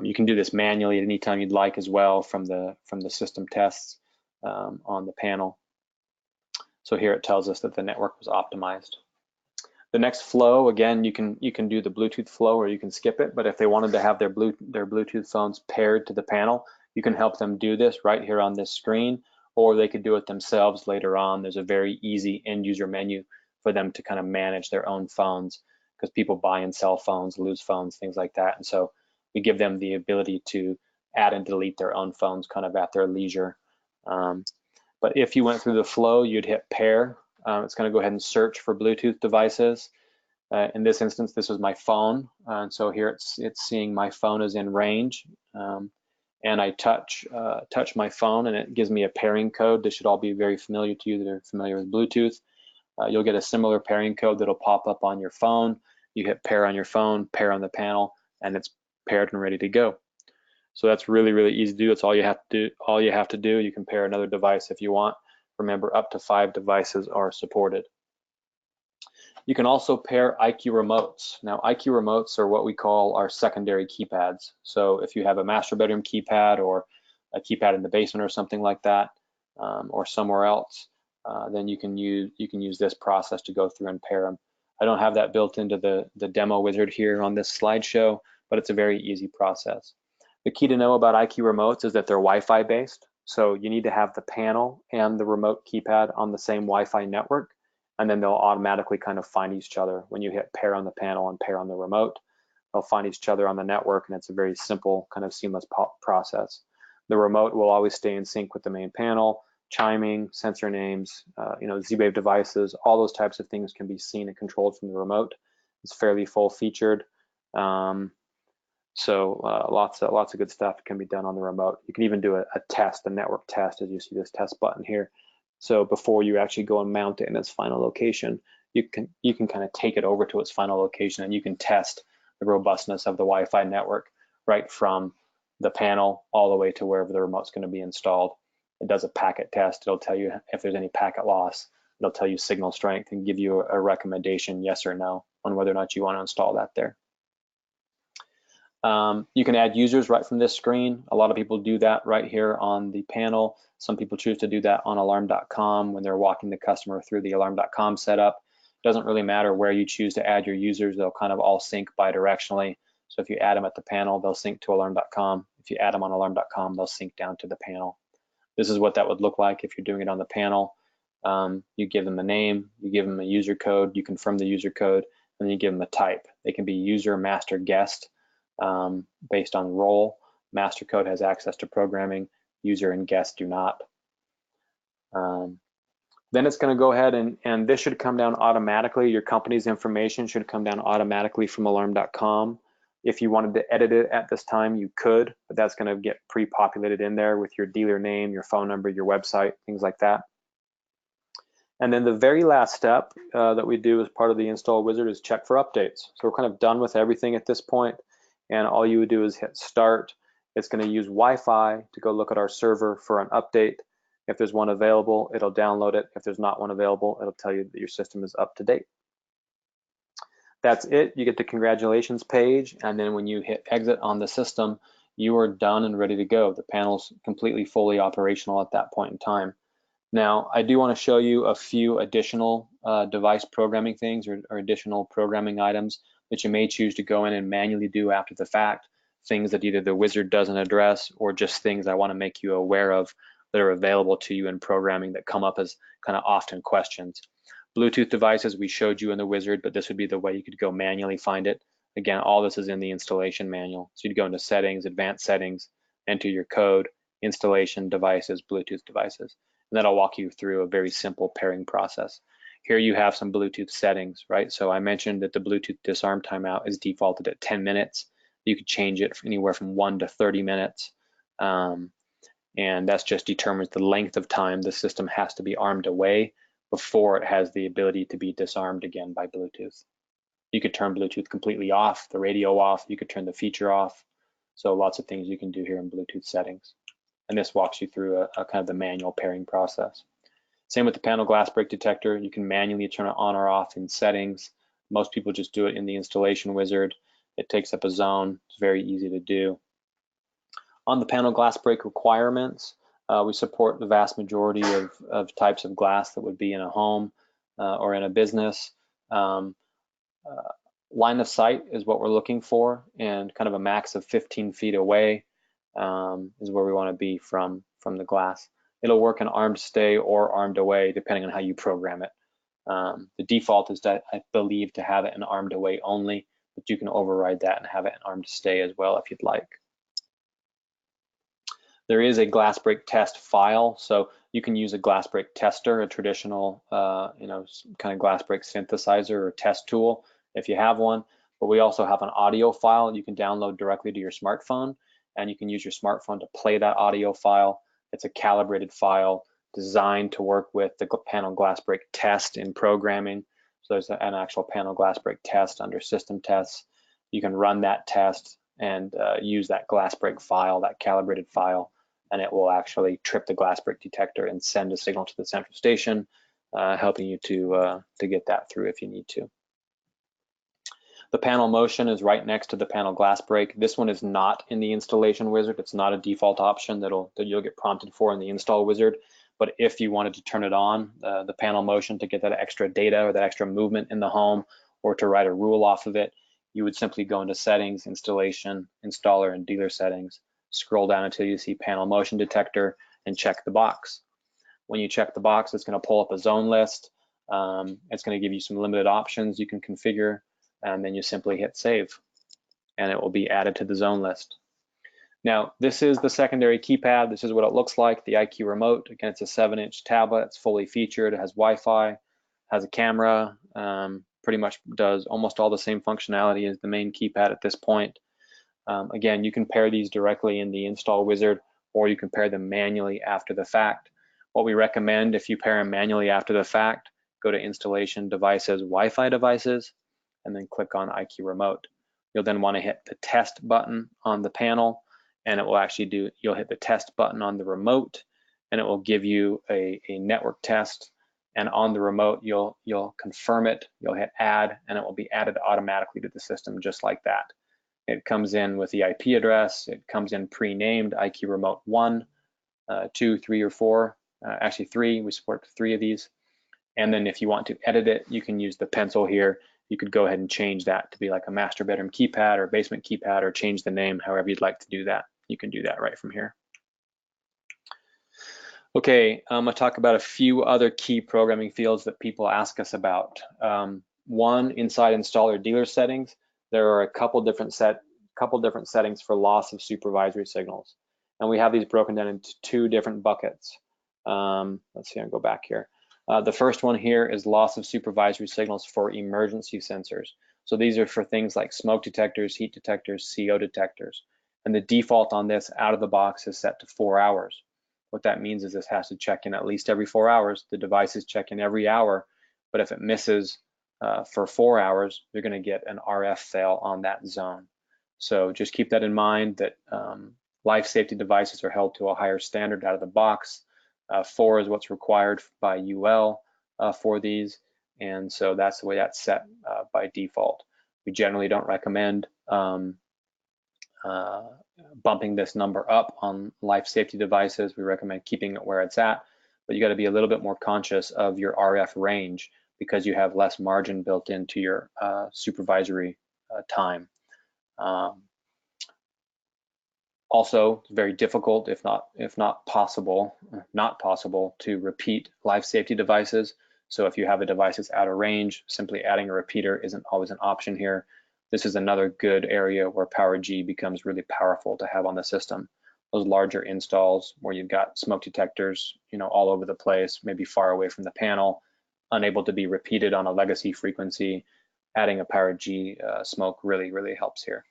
You can do this manually at any time you'd like as well from the system tests on the panel. So here it tells us that the network was optimized. The next flow, again, you can do the Bluetooth flow or you can skip it, but if they wanted to have their Bluetooth phones paired to the panel, you can help them do this right here on this screen, or they could do it themselves later on. There's a very easy end user menu for them to kind of manage their own phones, because people buy and sell phones, lose phones, things like that. And so we give them the ability to add and delete their own phones kind of at their leisure. But if you went through the flow, you'd hit pair. It's going to go ahead and search for Bluetooth devices. In this instance, this was my phone. And so here it's seeing my phone is in range. And I touch my phone and it gives me a pairing code. This should all be very familiar to you that are familiar with Bluetooth. You'll get a similar pairing code that'll pop up on your phone. You hit pair on your phone, pair on the panel, and it's paired and ready to go. So that's really, really easy to do. It's all you have to do. You can pair another device if you want. Remember, up to 5 devices are supported. You can also pair IQ remotes. Now, IQ remotes are what we call our secondary keypads. So if you have a master bedroom keypad or a keypad in the basement or something like that, or somewhere else, then you can use this process to go through and pair them. I don't have that built into the demo wizard here on this slideshow, but it's a very easy process. The key to know about IQ remotes is that they're Wi-Fi based. So you need to have the panel and the remote keypad on the same Wi-Fi network, and then they'll automatically kind of find each other. When you hit pair on the panel and pair on the remote, they'll find each other on the network, and it's a very simple kind of seamless process. The remote will always stay in sync with the main panel. Chiming, sensor names, ZWave devices, all those types of things can be seen and controlled from the remote. It's fairly full featured. Lots of good stuff can be done on the remote. You can even do a test, a network test, as you see this test button here. So before you actually go and mount it in its final location, you can kind of take it over to its final location, and you can test the robustness of the Wi-Fi network right from the panel all the way to wherever the remote's going to be installed. It does a packet test. It'll tell you if there's any packet loss. It'll tell you signal strength and give you a recommendation, yes or no, on whether or not you want to install that there. You can add users right from this screen. A lot of people do that right here on the panel. Some people choose to do that on alarm.com when they're walking the customer through the alarm.com setup. It doesn't really matter where you choose to add your users. They'll kind of all sync bidirectionally. So if you add them at the panel, they'll sync to alarm.com. If you add them on alarm.com, they'll sync down to the panel. This is what that would look like if you're doing it on the panel. You give them a name, you give them a user code, you confirm the user code, and then you give them a type. They can be user, master, guest, based on role. Master code has access to programming, user and guest do not. Then it's going to go ahead and this should come down automatically. Your company's information should come down automatically from alarm.com. If you wanted to edit it at this time, you could, but that's going to get pre-populated in there with your dealer name, your phone number, your website, things like that. And then the very last step that we do as part of the install wizard is check for updates. So we're kind of done with everything at this point, and all you would do is hit start. It's going to use Wi-Fi to go look at our server for an update. If there's one available, it'll download it. If there's not one available, it'll tell you that your system is up to date. That's it. You get the congratulations page, and then when you hit exit on the system, you are done and ready to go. The panel's completely fully operational at that point in time. Now, I do want to show you a few additional device programming things or additional programming items that you may choose to go in and manually do after the fact, things that either the wizard doesn't address or just things I want to make you aware of that are available to you in programming that come up as kind of often questions. Bluetooth devices we showed you in the wizard, but this would be the way you could go manually find it. Again, all this is in the installation manual. So you'd go into settings, advanced settings, enter your code, installation devices, Bluetooth devices. And that'll walk you through a very simple pairing process. Here you have some Bluetooth settings, right? So I mentioned that the Bluetooth disarm timeout is defaulted at 10 minutes. You could change it anywhere from 1 to 30 minutes. And that's just determines the length of time the system has to be armed away before it has the ability to be disarmed again by Bluetooth. You could turn Bluetooth completely off, the radio off, you could turn the feature off. So lots of things you can do here in Bluetooth settings. And this walks you through a kind of the manual pairing process. Same with the panel glass break detector. You can manually turn it on or off in settings. Most people just do it in the installation wizard. It takes up a zone. It's very easy to do. On the panel glass break requirements, we support the vast majority of types of glass that would be in a home or in a business. Line of sight is what we're looking for, and kind of a max of 15 feet away is where we want to be from the glass. It'll work in armed stay or armed away, depending on how you program it. The default is that I believe to have it in armed away only, but you can override that and have it in armed stay as well if you'd like. There is a glass break test file, so you can use a glass break tester, a traditional kind of glass break synthesizer or test tool if you have one. But we also have an audio file you can download directly to your smartphone, and you can use your smartphone to play that audio file. It's a calibrated file designed to work with the panel glass break test in programming. So there's an actual panel glass break test under system tests. You can run that test and use that glass break file, that calibrated file, and it will actually trip the glass break detector and send a signal to the central station, helping you to get that through if you need to. The panel motion is right next to the panel glass break. This one is not in the installation wizard. It's not a default option that you'll get prompted for in the install wizard. But if you wanted to turn it on, the panel motion, to get that extra data or that extra movement in the home, or to write a rule off of it, you would simply go into settings, installation, installer, and dealer settings, scroll down until you see panel motion detector, and check the box. When you check the box, it's going to pull up a zone list. It's going to give you some limited options you can configure, and then you simply hit save, and it will be added to the zone list. Now, this is the secondary keypad. This is what it looks like, the IQ remote. Again, it's a 7-inch tablet. It's fully featured. It has Wi-Fi, has a camera, pretty much does almost all the same functionality as the main keypad at this point. Again, you can pair these directly in the install wizard, or you can pair them manually after the fact. What we recommend, if you pair them manually after the fact, go to installation, devices, Wi-Fi devices, and then click on IQ remote. You'll then want to hit the test button on the panel, and it will actually you'll hit the test button on the remote, and it will give you a network test. And on the remote, you'll confirm it, you'll hit add, and it will be added automatically to the system just like that. It comes in with the IP address, it comes in pre-named IQ remote 1, 2, 3, or 4, actually 3, we support 3 of these. And then if you want to edit it, you can use the pencil here. You could go ahead and change that to be like a master bedroom keypad or basement keypad, or change the name however you'd like to do that. You can do that right from here. Okay, I'm gonna talk about a few other key programming fields that people ask us about. One, inside installer dealer settings, there are a couple different settings for loss of supervisory signals. And we have these broken down into 2 different buckets. Let's see, I'll go back here. The first one here is loss of supervisory signals for emergency sensors. So these are for things like smoke detectors, heat detectors, CO detectors. And the default on this out of the box is set to 4 hours. What that means is this has to check in at least every 4 hours. The devices check in every hour, but if it misses for 4 hours, you're going to get an RF fail on that zone. So just keep that in mind, that life safety devices are held to a higher standard out of the box. 4 is what's required by UL for these, and so that's the way that's set by default. We generally don't recommend bumping this number up on life safety devices. We recommend keeping it where it's at, but you got to be a little bit more conscious of your RF range because you have less margin built into your supervisory time. Also, it's very difficult, if not possible, to repeat life safety devices. So if you have a device that's out of range, simply adding a repeater isn't always an option here. This is another good area where PowerG becomes really powerful to have on the system. Those larger installs where you've got smoke detectors, all over the place, maybe far away from the panel, unable to be repeated on a legacy frequency, adding a PowerG smoke really helps here.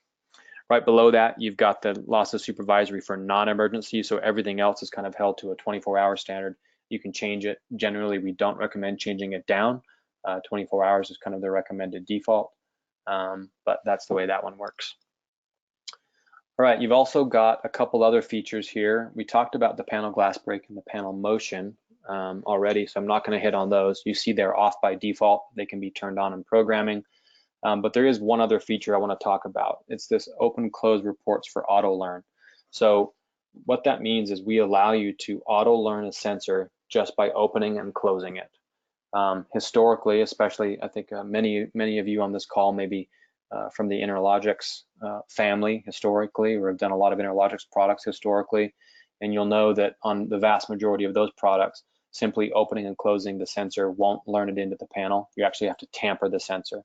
Right below that, you've got the loss of supervisory for non-emergency, so everything else is kind of held to a 24-hour standard. You can change it. Generally, we don't recommend changing it down. 24 hours is kind of the recommended default, but that's the way that one works. All right, you've also got a couple other features here. We talked about the panel glass break and the panel motion already, so I'm not going to hit on those. You see they're off by default. They can be turned on in programming. But there is one other feature I want to talk about. It's this open close reports for auto learn. So what that means is we allow you to auto learn a sensor just by opening and closing it. Historically, especially, I think many of you on this call may be from the Interlogix family historically, or have done a lot of Interlogix products historically, and you'll know that on the vast majority of those products, simply opening and closing the sensor won't learn it into the panel. You actually have to tamper the sensor.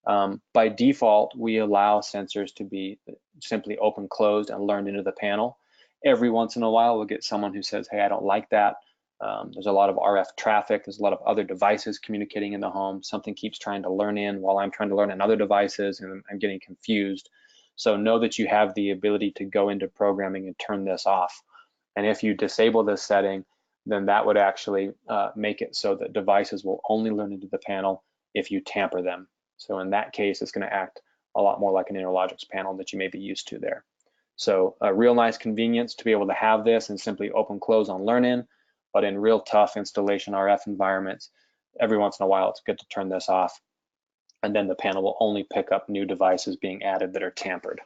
By default, we allow sensors to be simply open, closed, and learned into the panel. Every once in a while, we'll get someone who says, hey, I don't like that. There's a lot of RF traffic. There's a lot of other devices communicating in the home. Something keeps trying to learn in while I'm trying to learn in other devices, and I'm getting confused. So know that you have the ability to go into programming and turn this off. And if you disable this setting, then that would actually make it so that devices will only learn into the panel if you tamper them. So in that case, it's going to act a lot more like an Interlogix panel that you may be used to there. So a real nice convenience to be able to have this and simply open close on learn-in, but in real tough installation RF environments, every once in a while it's good to turn this off, and then the panel will only pick up new devices being added that are tampered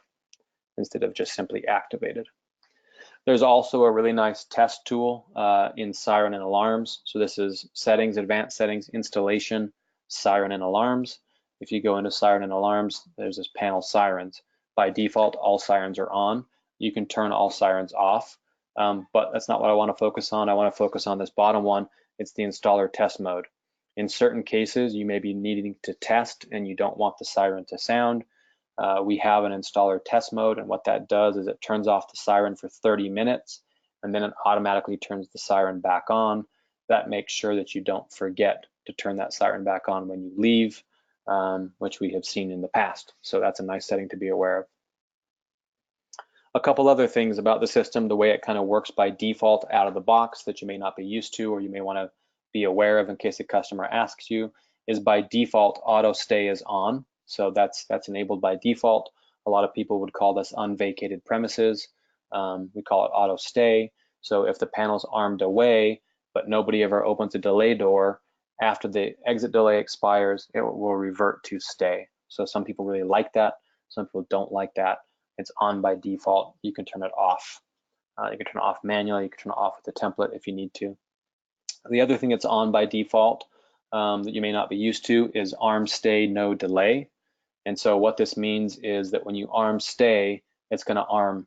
instead of just simply activated. There's also a really nice test tool in siren and alarms. So this is settings, advanced settings, installation, siren and alarms. If you go into siren and alarms, there's this panel sirens. By default, all sirens are on. You can turn all sirens off, but that's not what I want to focus on. I want to focus on this bottom one. It's the installer test mode. In certain cases, you may be needing to test and you don't want the siren to sound. We have an installer test mode, and what that does is it turns off the siren for 30 minutes, and then it automatically turns the siren back on. That makes sure that you don't forget to turn that siren back on when you leave, which we have seen in the past. So that's a nice setting to be aware of. A couple other things about the system, the way it kind of works by default out of the box that you may not be used to or you may want to be aware of in case a customer asks you, is by default auto stay is on. So that's enabled by default. A lot of people would call this unvacated premises. We call it auto stay. So if the panel's armed away, but nobody ever opens a delay door, after the exit delay expires, it will revert to stay. So some people really like that. Some people don't like that. It's on by default. You can turn it off. You can turn it off manually. You can turn it off with the template if you need to. The other thing that's on by default that you may not be used to is arm stay, no delay. And so what this means is that when you arm stay, it's going to arm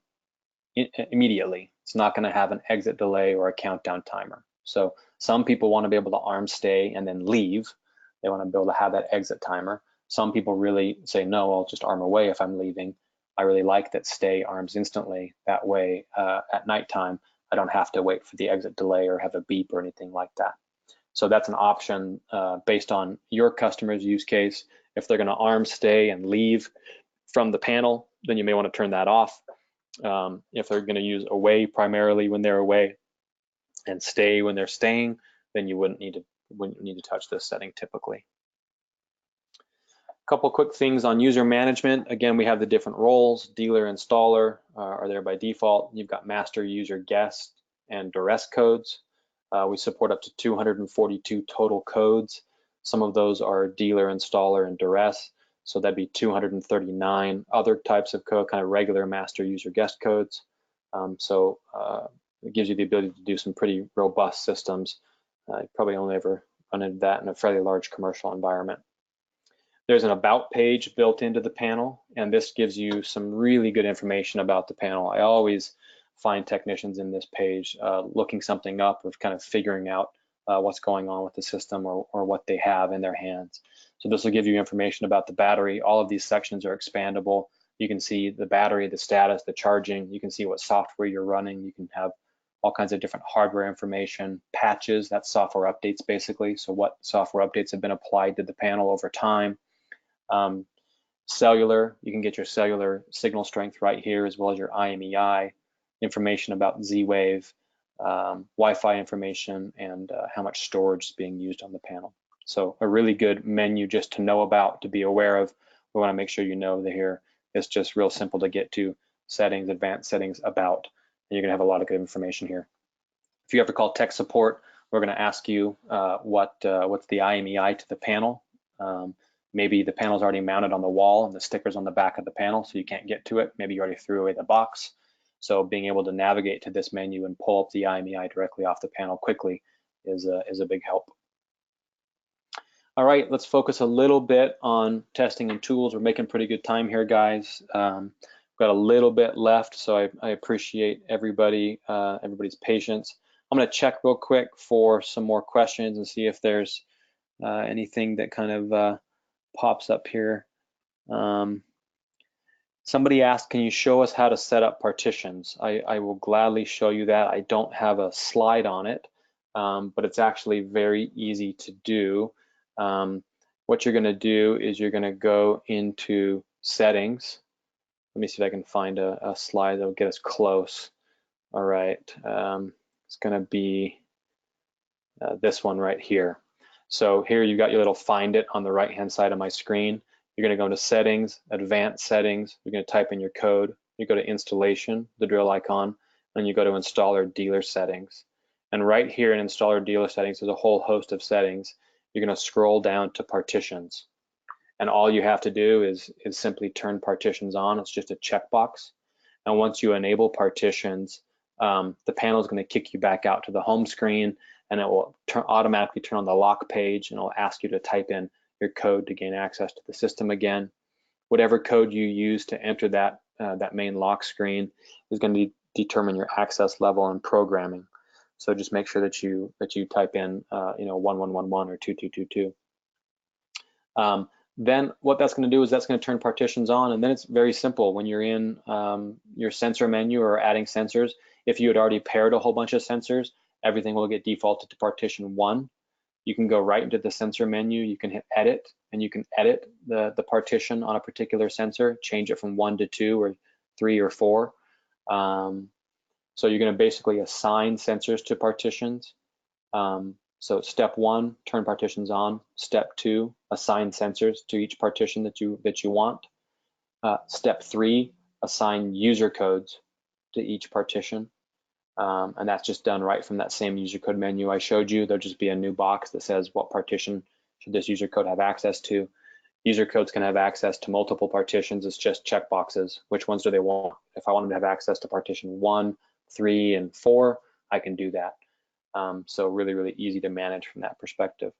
immediately. It's not going to have an exit delay or a countdown timer. So some people want to be able to arm stay and then leave. They want to be able to have that exit timer. Some people really say, no, I'll just arm away if I'm leaving. I really like that stay arms instantly. That way, at nighttime, I don't have to wait for the exit delay or have a beep or anything like that. So that's an option based on your customer's use case. If they're going to arm stay and leave from the panel, then you may want to turn that off. If they're going to use away primarily when they're away and stay when they're staying, then you wouldn't need to touch this setting typically. A couple quick things on user management. Again, we have the different roles. Dealer, installer are there by default. You've got master, user, guest, and duress codes. We support up to 242 total codes. Some of those are dealer, installer, and duress. So that'd be 239 other types of code, kind of regular master, user, guest codes. It gives you the ability to do some pretty robust systems. You probably only ever run into that in a fairly large commercial environment. There's an about page built into the panel, and this gives you some really good information about the panel. I always find technicians in this page looking something up or kind of figuring out what's going on with the system or what they have in their hands. So this will give you information about the battery. All of these sections are expandable. You can see the battery, the status, the charging. You can see what software you're running. You can have all kinds of different hardware information, patches, that's software updates basically. So what software updates have been applied to the panel over time. Cellular, you can get your cellular signal strength right here, as well as your IMEI, information about ZWave, Wi-Fi information, and how much storage is being used on the panel. So a really good menu just to know about, to be aware of. We want to make sure you know that here it's just real simple to get to: settings, advanced settings, about, and you're going to have a lot of good information here. If you ever call tech support, we're going to ask you what's the IMEI to the panel. Maybe the panel's already mounted on the wall and the sticker's on the back of the panel, so you can't get to it. Maybe you already threw away the box. So being able to navigate to this menu and pull up the IMEI directly off the panel quickly is a big help. All right, let's focus a little bit on testing and tools. We're making pretty good time here, guys. Got a little bit left, so I appreciate everybody's patience. I'm going to check real quick for some more questions and see if there's anything that kind of pops up here. Somebody asked, can you show us how to set up partitions? I will gladly show you that. I don't have a slide on it, but it's actually very easy to do. What you're going to do is you're going to go into settings. Let me see if I can find a slide that'll get us close. All right, it's going to be this one right here. So here you've got your little find it on the right hand side of my screen. You're going to go into settings, advanced settings. You're going to type in your code. you go to installation, the drill icon, and you go to installer dealer settings. And right here in installer dealer settings, there's a whole host of settings. You're going to scroll down to partitions. And all you have to do is simply turn partitions on. It's just a checkbox. And once you enable partitions, the panel is going to kick you back out to the home screen, and it will automatically turn on the lock page, and it'll ask you to type in your code to gain access to the system again. Whatever code you use to enter that main lock screen is going to determine your access level and programming. So just make sure that you type in 1111 or 2222. Then what that's going to do is that's going to turn partitions on, and then it's very simple. When you're in your sensor menu or adding sensors, if you had already paired a whole bunch of sensors, everything will get defaulted to partition 1. You can go right into the sensor menu, you can hit edit, and you can edit the partition on a particular sensor, change it from 1 to 2 or 3 or 4. So you're going to basically assign sensors to partitions. So step 1, turn partitions on. Step 2, assign sensors to each partition that you want. Step 3, assign user codes to each partition. And that's just done right from that same user code menu I showed you. There'll just be a new box that says what partition should this user code have access to. User codes can have access to multiple partitions. It's just checkboxes. Which ones do they want? If I want them to have access to partition 1, 3, and 4, I can do that. So really, really easy to manage from that perspective.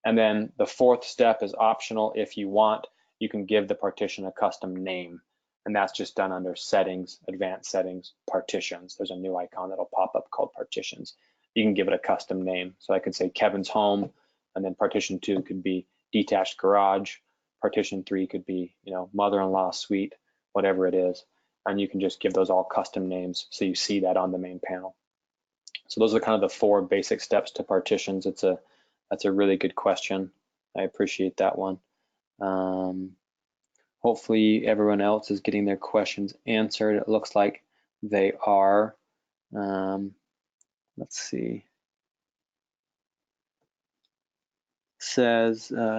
And then the 4th step is optional. If you want, you can give the partition a custom name. And that's just done under settings, advanced settings, partitions. There's a new icon that'll pop up called partitions. You can give it a custom name. So I could say Kevin's home, and then partition 2 could be detached garage. Partition 3 could be, mother-in-law suite, whatever it is. And you can just give those all custom names so you see that on the main panel. So those are kind of the 4 basic steps to partitions. That's a really good question. I appreciate that one. Hopefully everyone else is getting their questions answered. It looks like they are. Let's see.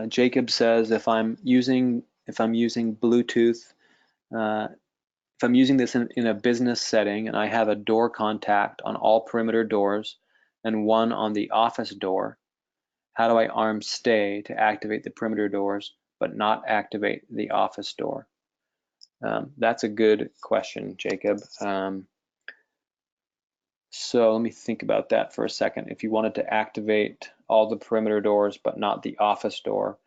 Jacob says, if I'm using Bluetooth, if I'm using this in a business setting and I have a door contact on all perimeter doors and one on the office door, how do I arm stay to activate the perimeter doors but not activate the office door? That's a good question, Jacob. So let me think about that for a second. If you wanted to activate all the perimeter doors but not the office door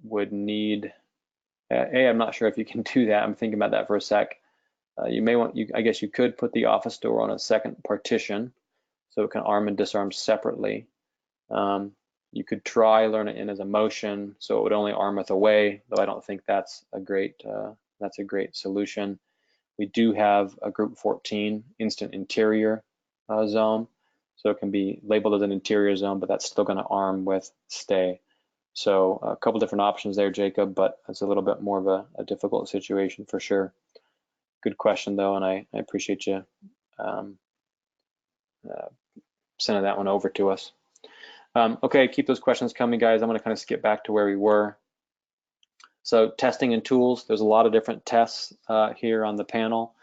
would need, I'm not sure if you can do that. I'm thinking about that for a sec. I guess you could put the office door on a second partition so it can arm and disarm separately. You could try learn it in as a motion so it would only arm with away, though I don't think that's a great solution. We do have a group 14 instant interior zone, so it can be labeled as an interior zone, but that's still going to arm with stay. So a couple different options there, Jacob, but it's a little bit more of a difficult situation for sure. Good question though, and I appreciate you sending that one over to us. Okay, keep those questions coming, guys. I'm going to kind of skip back to where we were. So testing and tools, there's a lot of different tests here on the panel.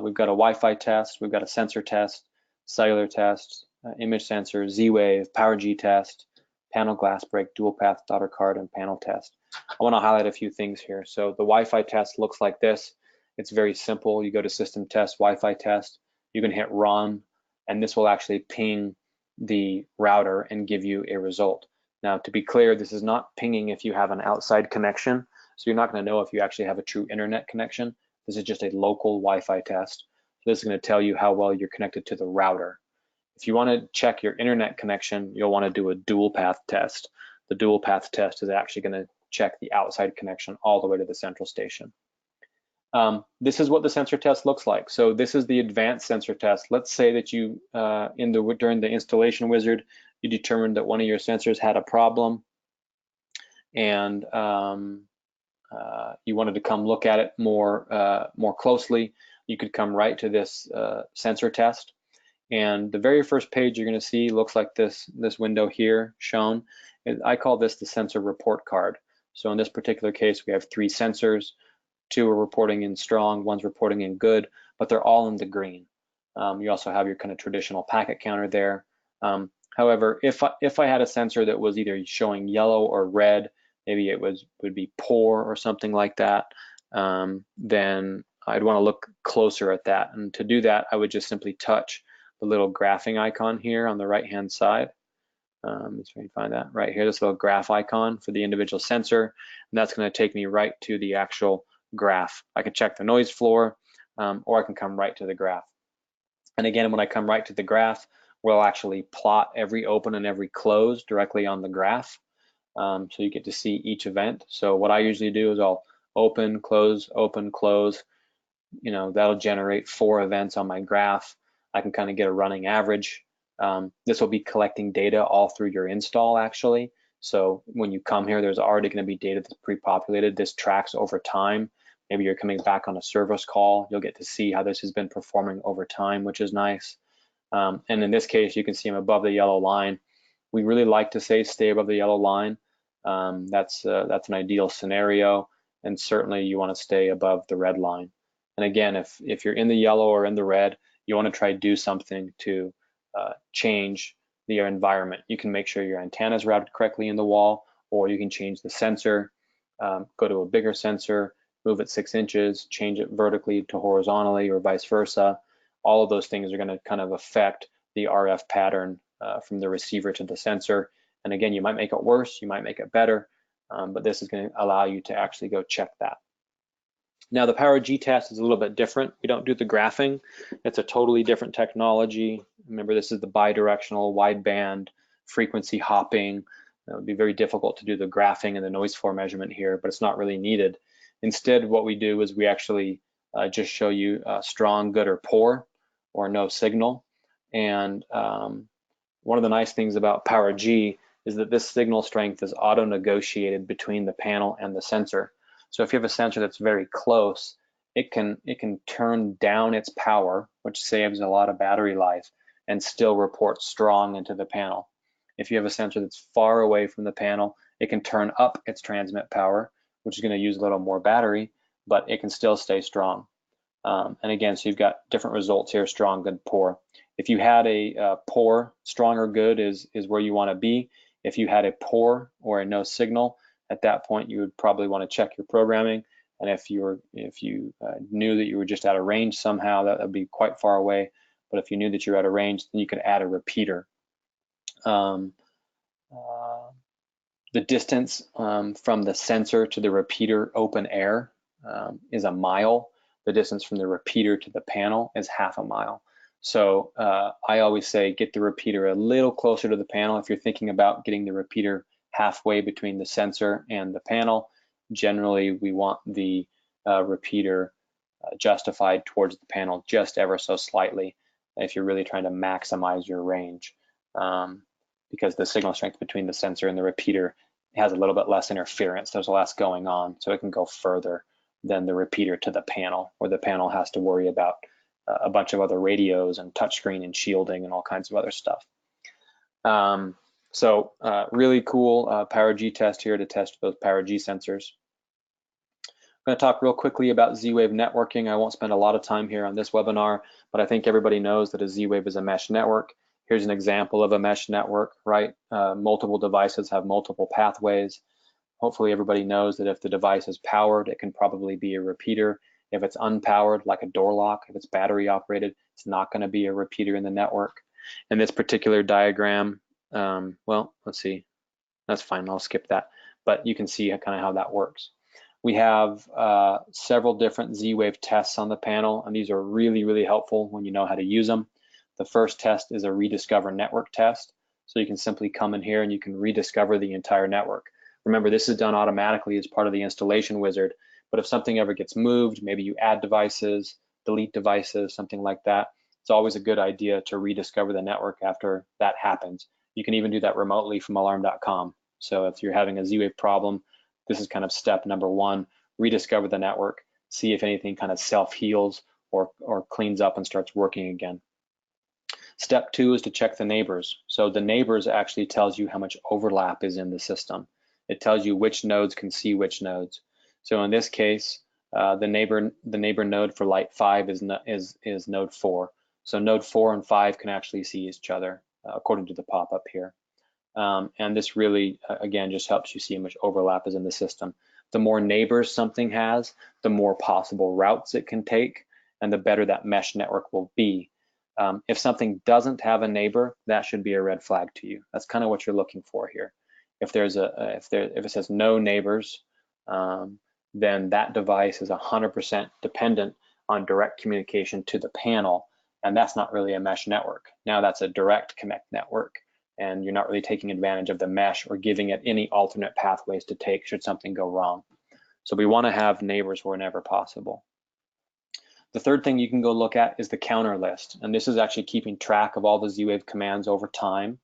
We've got a Wi-Fi test, we've got a sensor test, cellular test, image sensor, ZWave, PowerG test, panel glass break, dual path daughter card, and panel test. I want to highlight a few things here. So the Wi-Fi test looks like this. It's very simple. You go to system test, Wi-Fi test, you can hit run, and this will actually ping the router and give you a result. Now, to be clear, this is not pinging if you have an outside connection, so you're not going to know if you actually have a true internet connection. This is just a local Wi-Fi test. So this is going to tell you how well you're connected to the router. If you want to check your internet connection, you'll want to do a dual path test. The dual path test is actually going to check the outside connection all the way to the central station. This is what the sensor test looks like. So this is the advanced sensor test. Let's say that you, during the installation wizard, you determined that one of your sensors had a problem, and you wanted to come look at it more closely. You could come right to this sensor test, and the very first page you're going to see looks like this window here shown. I call this the sensor report card. So in this particular case, we have 3 sensors. 2 are reporting in strong, 1's reporting in good, but they're all in the green. You also have your kind of traditional packet counter there. However, if I had a sensor that was either showing yellow or red, maybe it would be poor or something like that, then I'd want to look closer at that. And to do that, I would just simply touch the little graphing icon here on the right-hand side. Let's try and find that right here, this little graph icon for the individual sensor, and that's going to take me right to the actual graph. I can check the noise floor, or I can come right to the graph. And again, when I come right to the graph, we'll actually plot every open and every close directly on the graph. So you get to see each event. So what I usually do is I'll open, close, you know, that'll generate 4 events on my graph. I can kind of get a running average. This will be collecting data all through your install actually. So when you come here, there's already going to be data that's pre-populated. This tracks over time. Maybe you're coming back on a service call. You'll get to see how this has been performing over time, which is nice. And in this case, you can see I'm above the yellow line. We really like to say stay above the yellow line. That's an ideal scenario, and certainly you want to stay above the red line. And again, if you're in the yellow or in the red, you want to try to do something to change the environment. You can make sure your antenna is routed correctly in the wall, or you can change the sensor, go to a bigger sensor, move it 6 inches, change it vertically to horizontally, or vice versa. All of those things are going to kind of affect the RF pattern from the receiver to the sensor. And again, you might make it worse, you might make it better, but this is going to allow you to actually go check that. Now the PowerG test is a little bit different. We don't do the graphing. It's a totally different technology. Remember, this is the bidirectional wideband frequency hopping. It would be very difficult to do the graphing and the noise floor measurement here, but it's not really needed. Instead, what we do is we actually just show you strong, good, or poor, or no signal. And one of the nice things about PowerG is that this signal strength is auto-negotiated between the panel and the sensor. So if you have a sensor that's very close, it can turn down its power, which saves a lot of battery life, and still report strong into the panel. If you have a sensor that's far away from the panel, it can turn up its transmit power, which is going to use a little more battery, but it can still stay strong. And again, so you've got different results here: strong, good, poor. If you had a poor, strong or good is where you want to be. If you had a poor or a no signal, at that point you would probably want to check your programming. And if you knew that you were just out of range somehow, that would be quite far away. But if you knew that you're out of range, then you could add a repeater. The distance from the sensor to the repeater open air is a mile. The distance from the repeater to the panel is half a mile. So I always say get the repeater a little closer to the panel. If you're thinking about getting the repeater halfway between the sensor and the panel, generally we want the repeater justified towards the panel just ever so slightly if you're really trying to maximize your range, because the signal strength between the sensor and the repeater has a little bit less interference. There's less going on, so it can go further than the repeater to the panel, where the panel has to worry about a bunch of other radios and touchscreen and shielding and all kinds of other stuff. So really cool PowerG test here to test those PowerG sensors. I'm going to talk real quickly about ZWave networking. I won't spend a lot of time here on this webinar, but I think everybody knows that a ZWave is a mesh network. Here's an example of a mesh network, right? Multiple devices have multiple pathways. Hopefully everybody knows that if the device is powered, it can probably be a repeater. If it's unpowered, like a door lock, if it's battery operated, it's not going to be a repeater in the network. In this particular diagram, well, let's see, that's fine, I'll skip that. But you can see kind of how that works. We have several different ZWave tests on the panel, and these are really, really helpful when you know how to use them. The first test is a rediscover network test. So you can simply come in here and you can rediscover the entire network. Remember, this is done automatically as part of the installation wizard, but if something ever gets moved, maybe you add devices, delete devices, something like that, it's always a good idea to rediscover the network after that happens. You can even do that remotely from alarm.com. So if you're having a ZWave problem, this is kind of step number 1, rediscover the network, see if anything kind of self-heals or cleans up and starts working again. Step 2 is to check the neighbors. So the neighbors actually tells you how much overlap is in the system. It tells you which nodes can see which nodes. So in this case, the neighbor node for light 5 is node 4. So node 4 and 5 can actually see each other according to the pop-up here. And this really, again, just helps you see how much overlap is in the system. The more neighbors something has, the more possible routes it can take, and the better that mesh network will be. If something doesn't have a neighbor, that should be a red flag to you. That's kind of what you're looking for here. If it says no neighbors, then that device is 100% dependent on direct communication to the panel, and that's not really a mesh network. Now that's a direct connect network, and you're not really taking advantage of the mesh or giving it any alternate pathways to take should something go wrong. So we want to have neighbors whenever possible. The third thing you can go look at is the counter list, and this is actually keeping track of all the ZWave commands over time,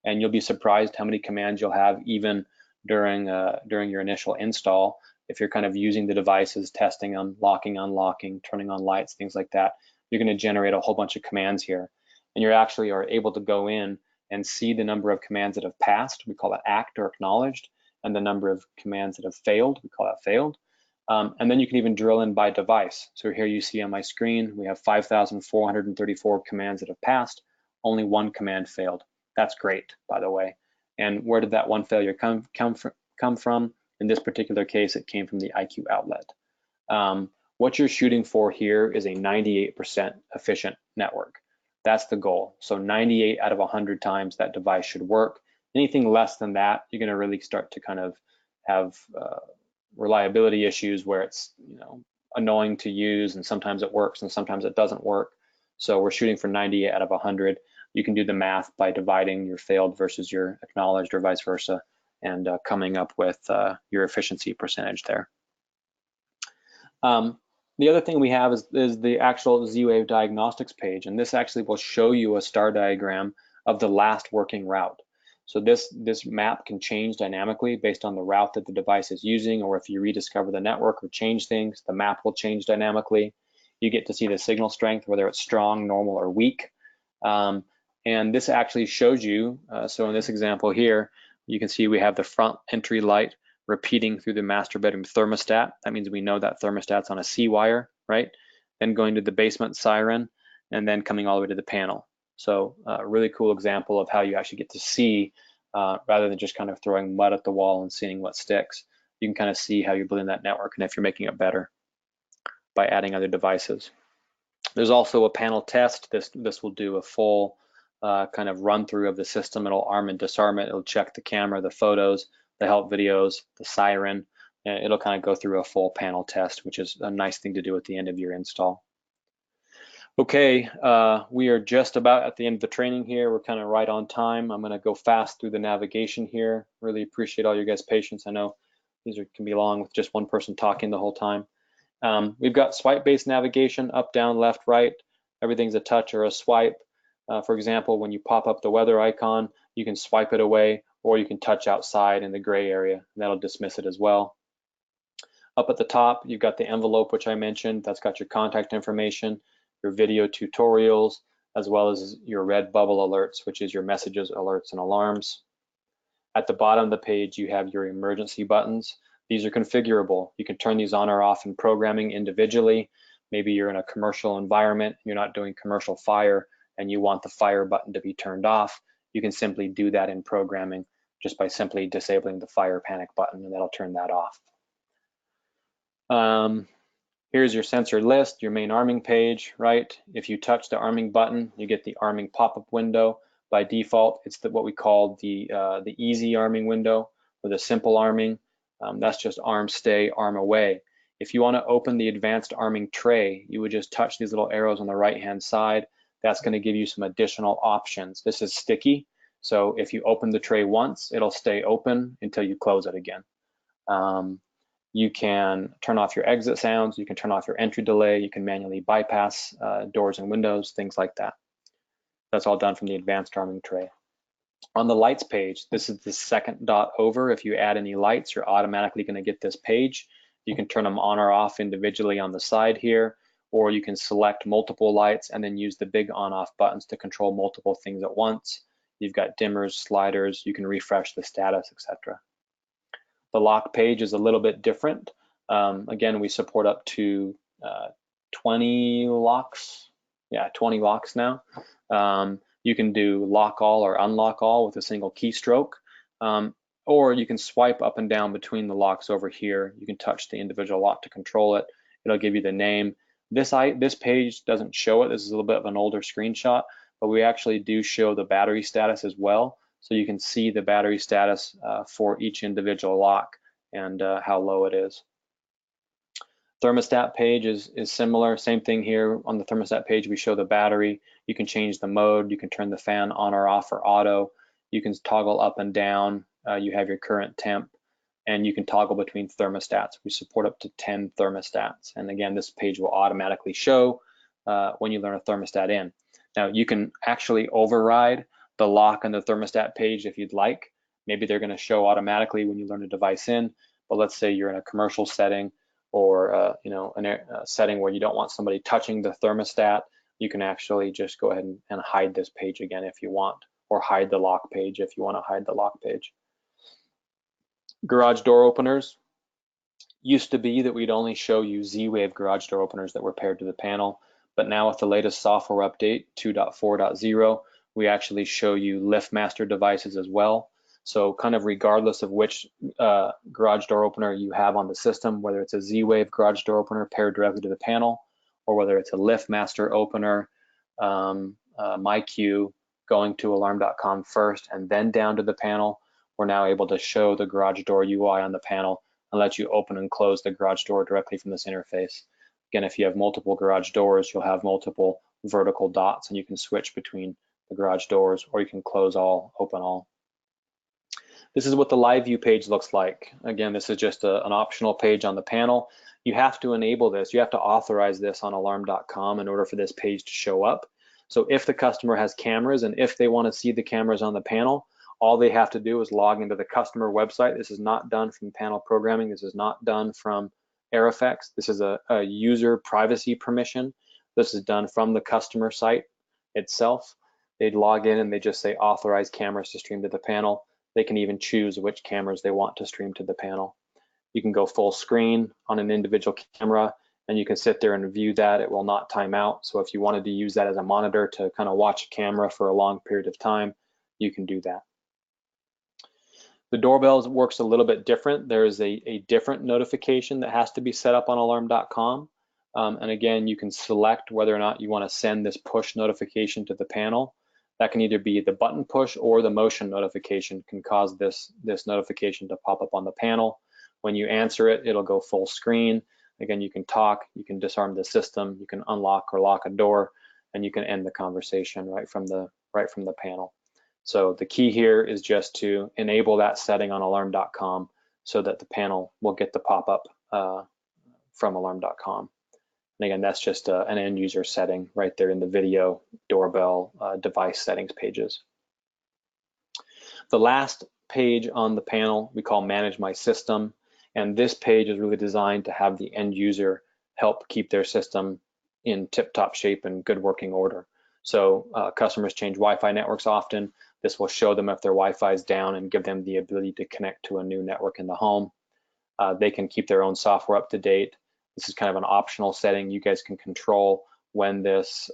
and you'll be surprised how many commands you'll have even during your initial install. If you're kind of using the devices, testing them, locking, unlocking, turning on lights, things like that, you're going to generate a whole bunch of commands here, and you actually are able to go in and see the number of commands that have passed, we call that act or acknowledged, and the number of commands that have failed, we call that failed. And then you can even drill in by device. So here you see on my screen, we have 5,434 commands that have passed, only one command failed. That's great, by the way. And where did that one failure come from? In this particular case, it came from the IQ outlet. What you're shooting for here is a 98% efficient network. That's the goal. So 98 out of 100 times that device should work. Anything less than that, you're going to really start to kind of have reliability issues where it's annoying to use, and sometimes it works and sometimes it doesn't work. So we're shooting for 98 out of 100. You can do the math by dividing your failed versus your acknowledged or vice versa, and coming up with your efficiency percentage there. The other thing we have is the actual ZWave diagnostics page, and this actually will show you a star diagram of the last working route. So this map can change dynamically based on the route that the device is using, or if you rediscover the network or change things, the map will change dynamically. You get to see the signal strength, whether it's strong, normal, or weak. And this actually shows you, so in this example here, you can see we have the front entry light repeating through the master bedroom thermostat. That means we know that thermostat's on a C wire, right? Then going to the basement siren, and then coming all the way to the panel. So a really cool example of how you actually get to see, rather than just kind of throwing mud at the wall and seeing what sticks. You can kind of see how you're building that network and if you're making it better by adding other devices. There's also a panel test. This will do a full kind of run through of the system. It'll arm and disarm it. It'll check the camera, the photos, the help videos, the siren. And it'll kind of go through a full panel test, which is a nice thing to do at the end of your install. Okay, we are just about at the end of the training here. We're kind of right on time. I'm going to go fast through the navigation here. Really appreciate all your guys' patience. I know these can be long with just one person talking the whole time. We've got swipe-based navigation, up, down, left, right. Everything's a touch or a swipe. For example, when you pop up the weather icon, you can swipe it away, or you can touch outside in the gray area, and that'll dismiss it as well. Up at the top, you've got the envelope, which I mentioned. That's got your contact information, your video tutorials, as well as your red bubble alerts, which is your messages, alerts, and alarms. At the bottom of the page, you have your emergency buttons. These are configurable. You can turn these on or off in programming individually. Maybe you're in a commercial environment, you're not doing commercial fire, and you want the fire button to be turned off. You can simply do that in programming just by simply disabling the fire panic button, and that'll turn that off. Here's your sensor list, your main arming page, right? If you touch the arming button, you get the arming pop-up window. By default, it's what we call the easy arming window, or the simple arming. That's just arm stay, arm away. If you want to open the advanced arming tray, you would just touch these little arrows on the right-hand side. That's going to give you some additional options. This is sticky, so if you open the tray once, it'll stay open until you close it again. You can turn off your exit sounds, you can turn off your entry delay, you can manually bypass doors and windows, things like that. That's all done from the advanced arming tray. On the lights page, this is the second dot over. If you add any lights, you're automatically going to get this page. You can turn them on or off individually on the side here, or you can select multiple lights and then use the big on-off buttons to control multiple things at once. You've got dimmers, sliders, you can refresh the status, etc. The lock page is a little bit different. Again, we support up to 20 locks. Yeah, 20 locks now. You can do lock all or unlock all with a single keystroke, or you can swipe up and down between the locks over here. You can touch the individual lock to control it. It'll give you the name. This page doesn't show it. This is a little bit of an older screenshot, but we actually do show the battery status as well. So you can see the battery status for each individual lock and how low it is. Thermostat page is similar, same thing here. On the thermostat page, we show the battery. You can change the mode. You can turn the fan on or off for auto. You can toggle up and down. You have your current temp, and you can toggle between thermostats. We support up to 10 thermostats. And again, this page will automatically show when you learn a thermostat in. Now, you can actually override the lock on the thermostat page if you'd like. Maybe they're going to show automatically when you learn a device in, but let's say you're in a commercial setting or a setting where you don't want somebody touching the thermostat. You can actually just go ahead and hide this page again if you want, or hide the lock page if you want to hide the lock page. Garage door openers. Used to be that we'd only show you ZWave garage door openers that were paired to the panel, but now with the latest software update 2.4.0, we actually show you LiftMaster devices as well. So kind of regardless of which garage door opener you have on the system, whether it's a ZWave garage door opener paired directly to the panel, or whether it's a LiftMaster opener, MyQ going to alarm.com first and then down to the panel, we're now able to show the garage door UI on the panel and let you open and close the garage door directly from this interface. Again, if you have multiple garage doors, you'll have multiple vertical dots and you can switch between the garage doors, or you can close all, open all. This is what the live view page looks like. Again, this is just an optional page on the panel. You have to enable this. You have to authorize this on alarm.com in order for this page to show up. So if the customer has cameras and if they want to see the cameras on the panel, all they have to do is log into the customer website. This is not done from panel programming. This is not done from AirFX. This is a user privacy permission. This is done from the customer site itself. They'd log in and they just say authorize cameras to stream to the panel. They can even choose which cameras they want to stream to the panel. You can go full screen on an individual camera and you can sit there and view that. It will not time out. So if you wanted to use that as a monitor to kind of watch a camera for a long period of time, you can do that. The doorbell works a little bit different. There is a different notification that has to be set up on alarm.com. And again, you can select whether or not you want to send this push notification to the panel. That can either be the button push or the motion notification can cause this notification to pop up on the panel. When you answer it, it'll go full screen. Again, you can talk, you can disarm the system, you can unlock or lock a door, and you can end the conversation right from the panel. So the key here is just to enable that setting on alarm.com so that the panel will get the pop-up from alarm.com. And again, that's just an end user setting right there in the video, doorbell, device settings pages. The last page on the panel we call Manage My System. And this page is really designed to have the end user help keep their system in tip-top shape and good working order. So customers change Wi-Fi networks often. This will show them if their Wi-Fi is down and give them the ability to connect to a new network in the home. They can keep their own software up to date. This is kind of an optional setting. You guys can control when this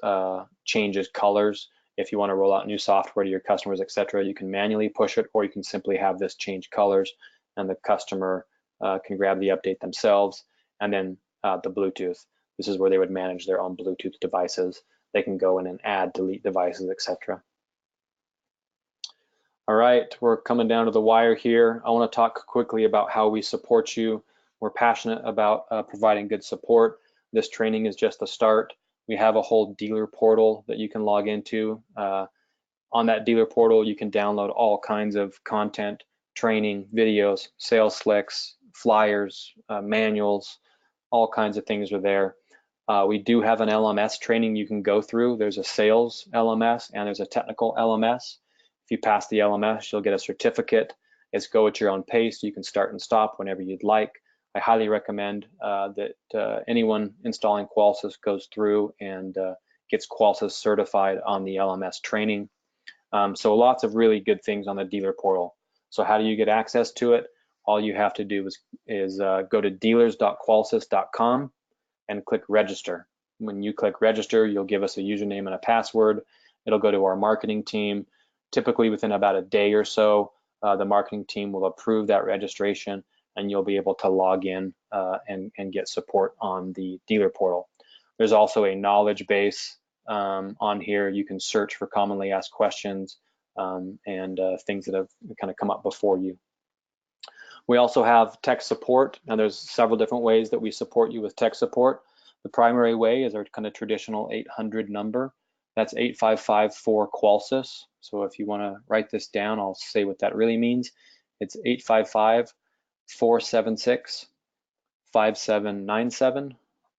changes colors. If you want to roll out new software to your customers, etc., you can manually push it, or you can simply have this change colors and the customer can grab the update themselves. And then the Bluetooth. This is where they would manage their own Bluetooth devices. They can go in and add, delete devices, etc. All right, we're coming down to the wire here. I want to talk quickly about how we support you. We're passionate about providing good support. This training is just the start. We have a whole dealer portal that you can log into. On that dealer portal, you can download all kinds of content, training, videos, sales slicks, flyers, manuals, all kinds of things are there. We do have an LMS training you can go through. There's a sales LMS and there's a technical LMS. If you pass the LMS, you'll get a certificate. It's go at your own pace. You can start and stop whenever you'd like. I highly recommend that anyone installing Qolsys goes through and gets Qolsys certified on the LMS training. So lots of really good things on the dealer portal. So how do you get access to it? all you have to do is go to dealers.qolsys.com and click register. When you click register, you'll give us a username and a password. It'll go to our marketing team. Typically within about a day or so, the marketing team will approve that registration, and you'll be able to log in and get support on the dealer portal. There's also a knowledge base on here. You can search for commonly asked questions and things that have kind of come up before you. We also have tech support. Now there's several different ways that we support you with tech support. The primary way is our kind of traditional 800 number. That's 855-4-Qolsys. So if you want to write this down, I'll say what that really means. It's 855-476-5797.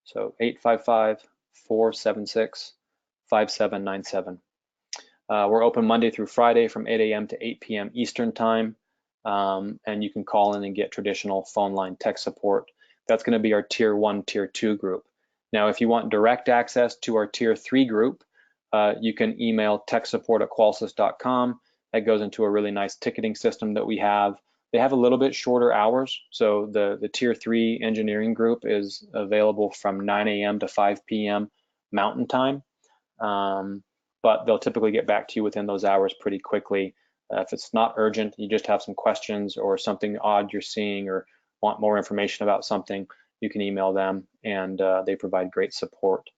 So 855-476-5797. We're open Monday through Friday from 8 a.m. to 8 p.m. Eastern time. And you can call in and get traditional phone line tech support. That's going to be our tier 1, tier 2 group. Now, if you want direct access to our tier 3 group, you can email techsupport@qolsys.com. That goes into a really nice ticketing system that we have. They have a little bit shorter hours. So the tier 3 engineering group is available from 9 a.m. to 5 p.m. Mountain time. But they'll typically get back to you within those hours pretty quickly. If it's not urgent, you just have some questions or something odd you're seeing or want more information about something, you can email them, and they provide great support.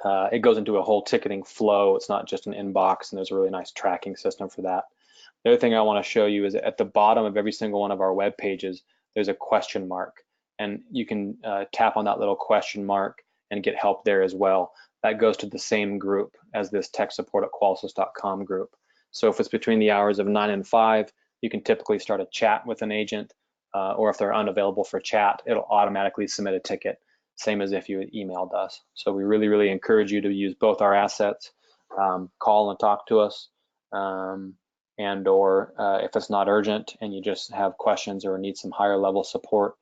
It goes into a whole ticketing flow. It's not just an inbox, and there's a really nice tracking system for that. The other thing I want to show you is at the bottom of every single one of our web pages, there's a question mark, and you can tap on that little question mark and get help there as well. That goes to the same group as this techsupport@qolsys.com group. So if it's between the hours of 9 and 5, you can typically start a chat with an agent, or if they're unavailable for chat, it'll automatically submit a ticket, same as if you had emailed us. So we really, really encourage you to use both our assets, call and talk to us, and or if it's not urgent and you just have questions or need some higher level support,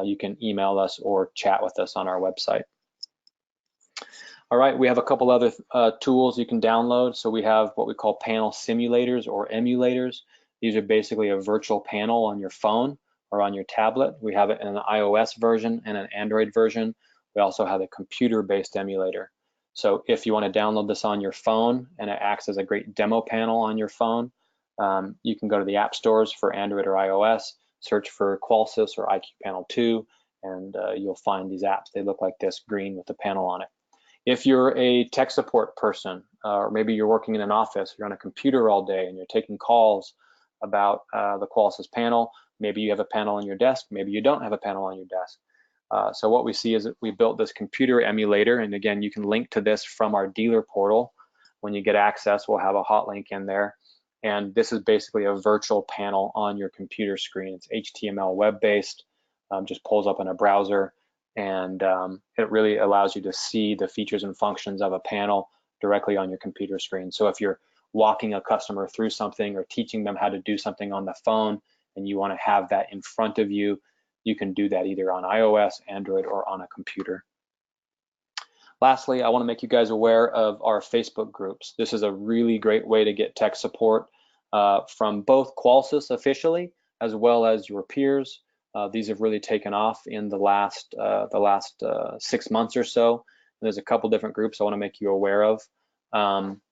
you can email us or chat with us on our website. All right, we have a couple other tools you can download. So we have what we call panel simulators or emulators. These are basically a virtual panel on your phone or on your tablet. We have it in an iOS version and an Android version. We also have a computer-based emulator. So if you want to download this on your phone and it acts as a great demo panel on your phone, you can go to the app stores for Android or iOS, search for Qolsys or IQ Panel 2, and you'll find these apps. They look like this, green with the panel on it. If you're a tech support person, or maybe you're working in an office, you're on a computer all day and you're taking calls about the Qolsys panel, maybe you have a panel on your desk, maybe you don't have a panel on your desk. So what we see is that we built this computer emulator, and again, you can link to this from our dealer portal. When you get access, we'll have a hot link in there. And this is basically a virtual panel on your computer screen. It's HTML web-based, just pulls up in a browser, and it really allows you to see the features and functions of a panel directly on your computer screen. So if you're walking a customer through something or teaching them how to do something on the phone and you want to have that in front of you, you can do that either on iOS, Android, or on a computer. Lastly, I want to make you guys aware of our Facebook groups. This is a really great way to get tech support from both Qolsys officially as well as your peers. These have really taken off in the last 6 months or so. And there's a couple different groups I want to make you aware of.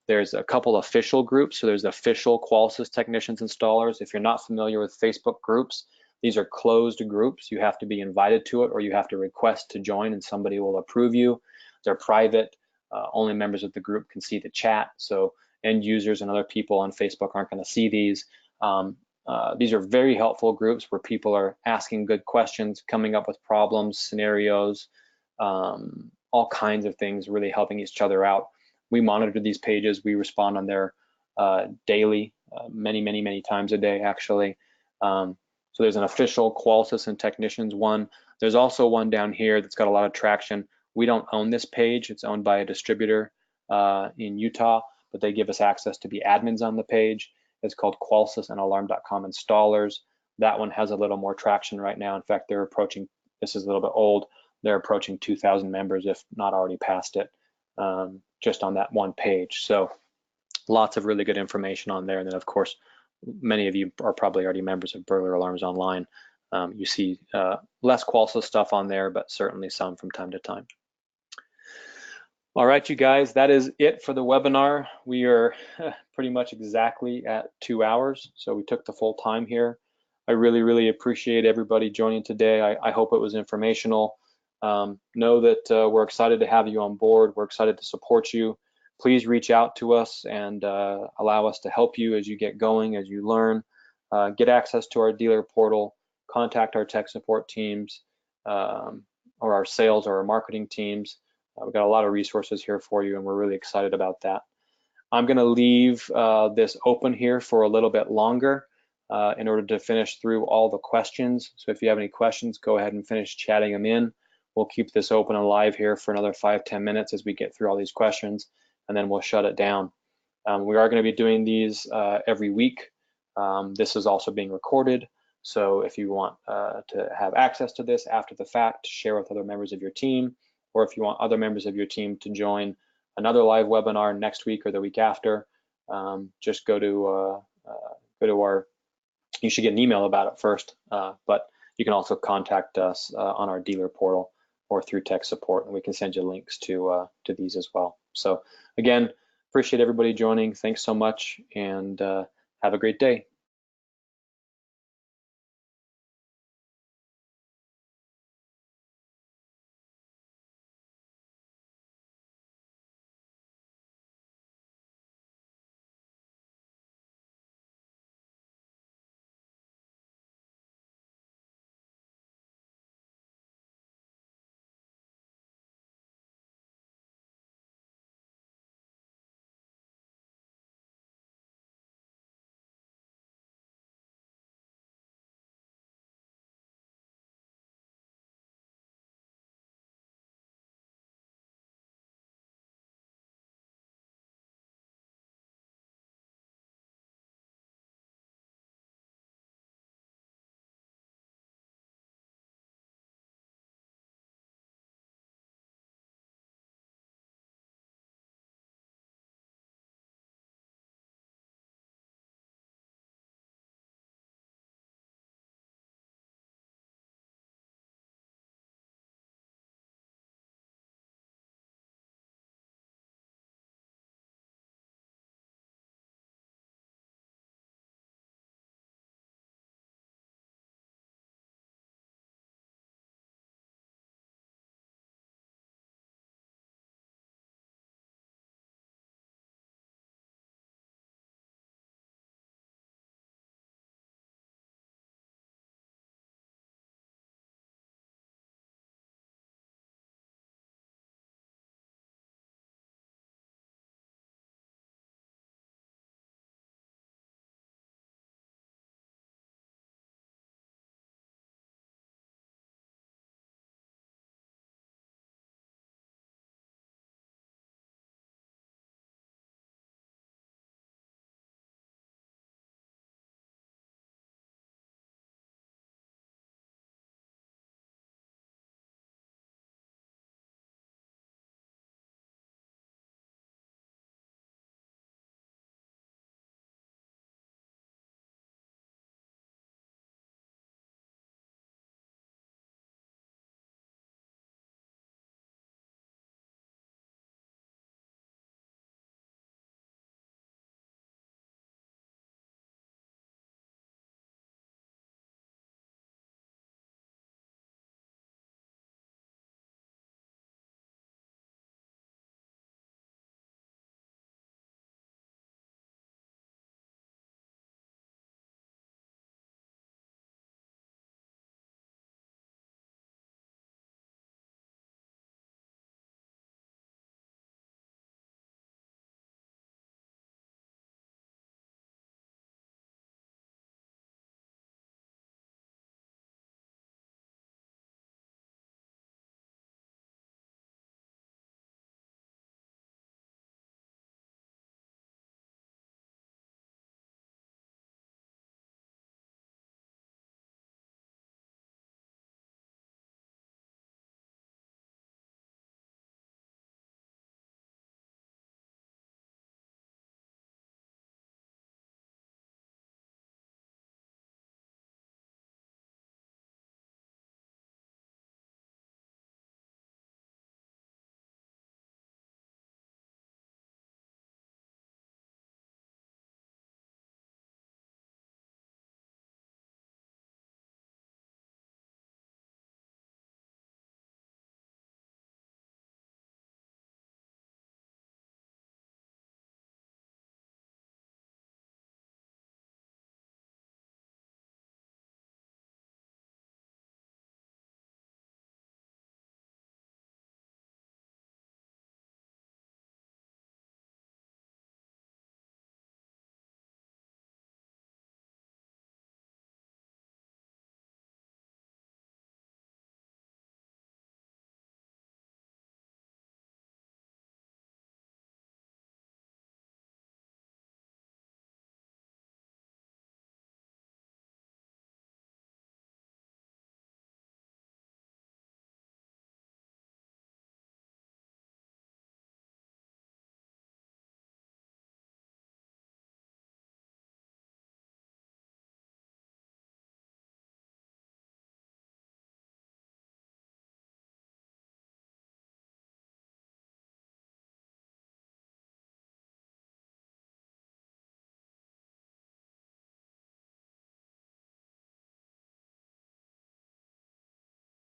There's a couple official groups. So there's official Qolsys technicians installers. If you're not familiar with Facebook groups, these are closed groups. You have to be invited to it, or you have to request to join and somebody will approve you. They're private. Only members of the group can see the chat. So end users and other people on Facebook aren't going to see these. These are very helpful groups where people are asking good questions, coming up with problems, scenarios, all kinds of things, really helping each other out. We monitor these pages. We respond on there daily, many times a day, actually. So there's an official Qolsys and Technicians one. There's also one down here that's got a lot of traction. We don't own this page. It's owned by a distributor in Utah, but they give us access to be admins on the page. It's called Qolsys and Alarm.com installers. That one has a little more traction right now. In fact, they're approaching, this is a little bit old, they're approaching 2,000 members, if not already past it, just on that one page. So lots of really good information on there. And then of course, many of you are probably already members of Burglar Alarms Online. You see less Qolsys stuff on there, but certainly some from time to time. All right, you guys, that is it for the webinar. We are pretty much exactly at 2 hours, so we took the full time here. I really appreciate everybody joining today. I hope it was informational. Know that we're excited to have you on board. We're excited to support you. Please reach out to us and allow us to help you as you get going, as you learn. Get access to our dealer portal, contact our tech support teams, or our sales or our marketing teams. We've got a lot of resources here for you, and we're really excited about that. I'm going to leave this open here for a little bit longer in order to finish through all the questions. So if you have any questions, go ahead and finish chatting them in. We'll keep this open and live here for another 5-10 minutes as we get through all these questions, and then we'll shut it down. We are going to be doing these every week. This is also being recorded. So if you want to have access to this after the fact, share with other members of your team, or if you want other members of your team to join another live webinar next week or the week after, just go to our, you should get an email about it first, but you can also contact us on our dealer portal or through tech support, and we can send you links to these as well. So again, appreciate everybody joining. Thanks so much, and have a great day.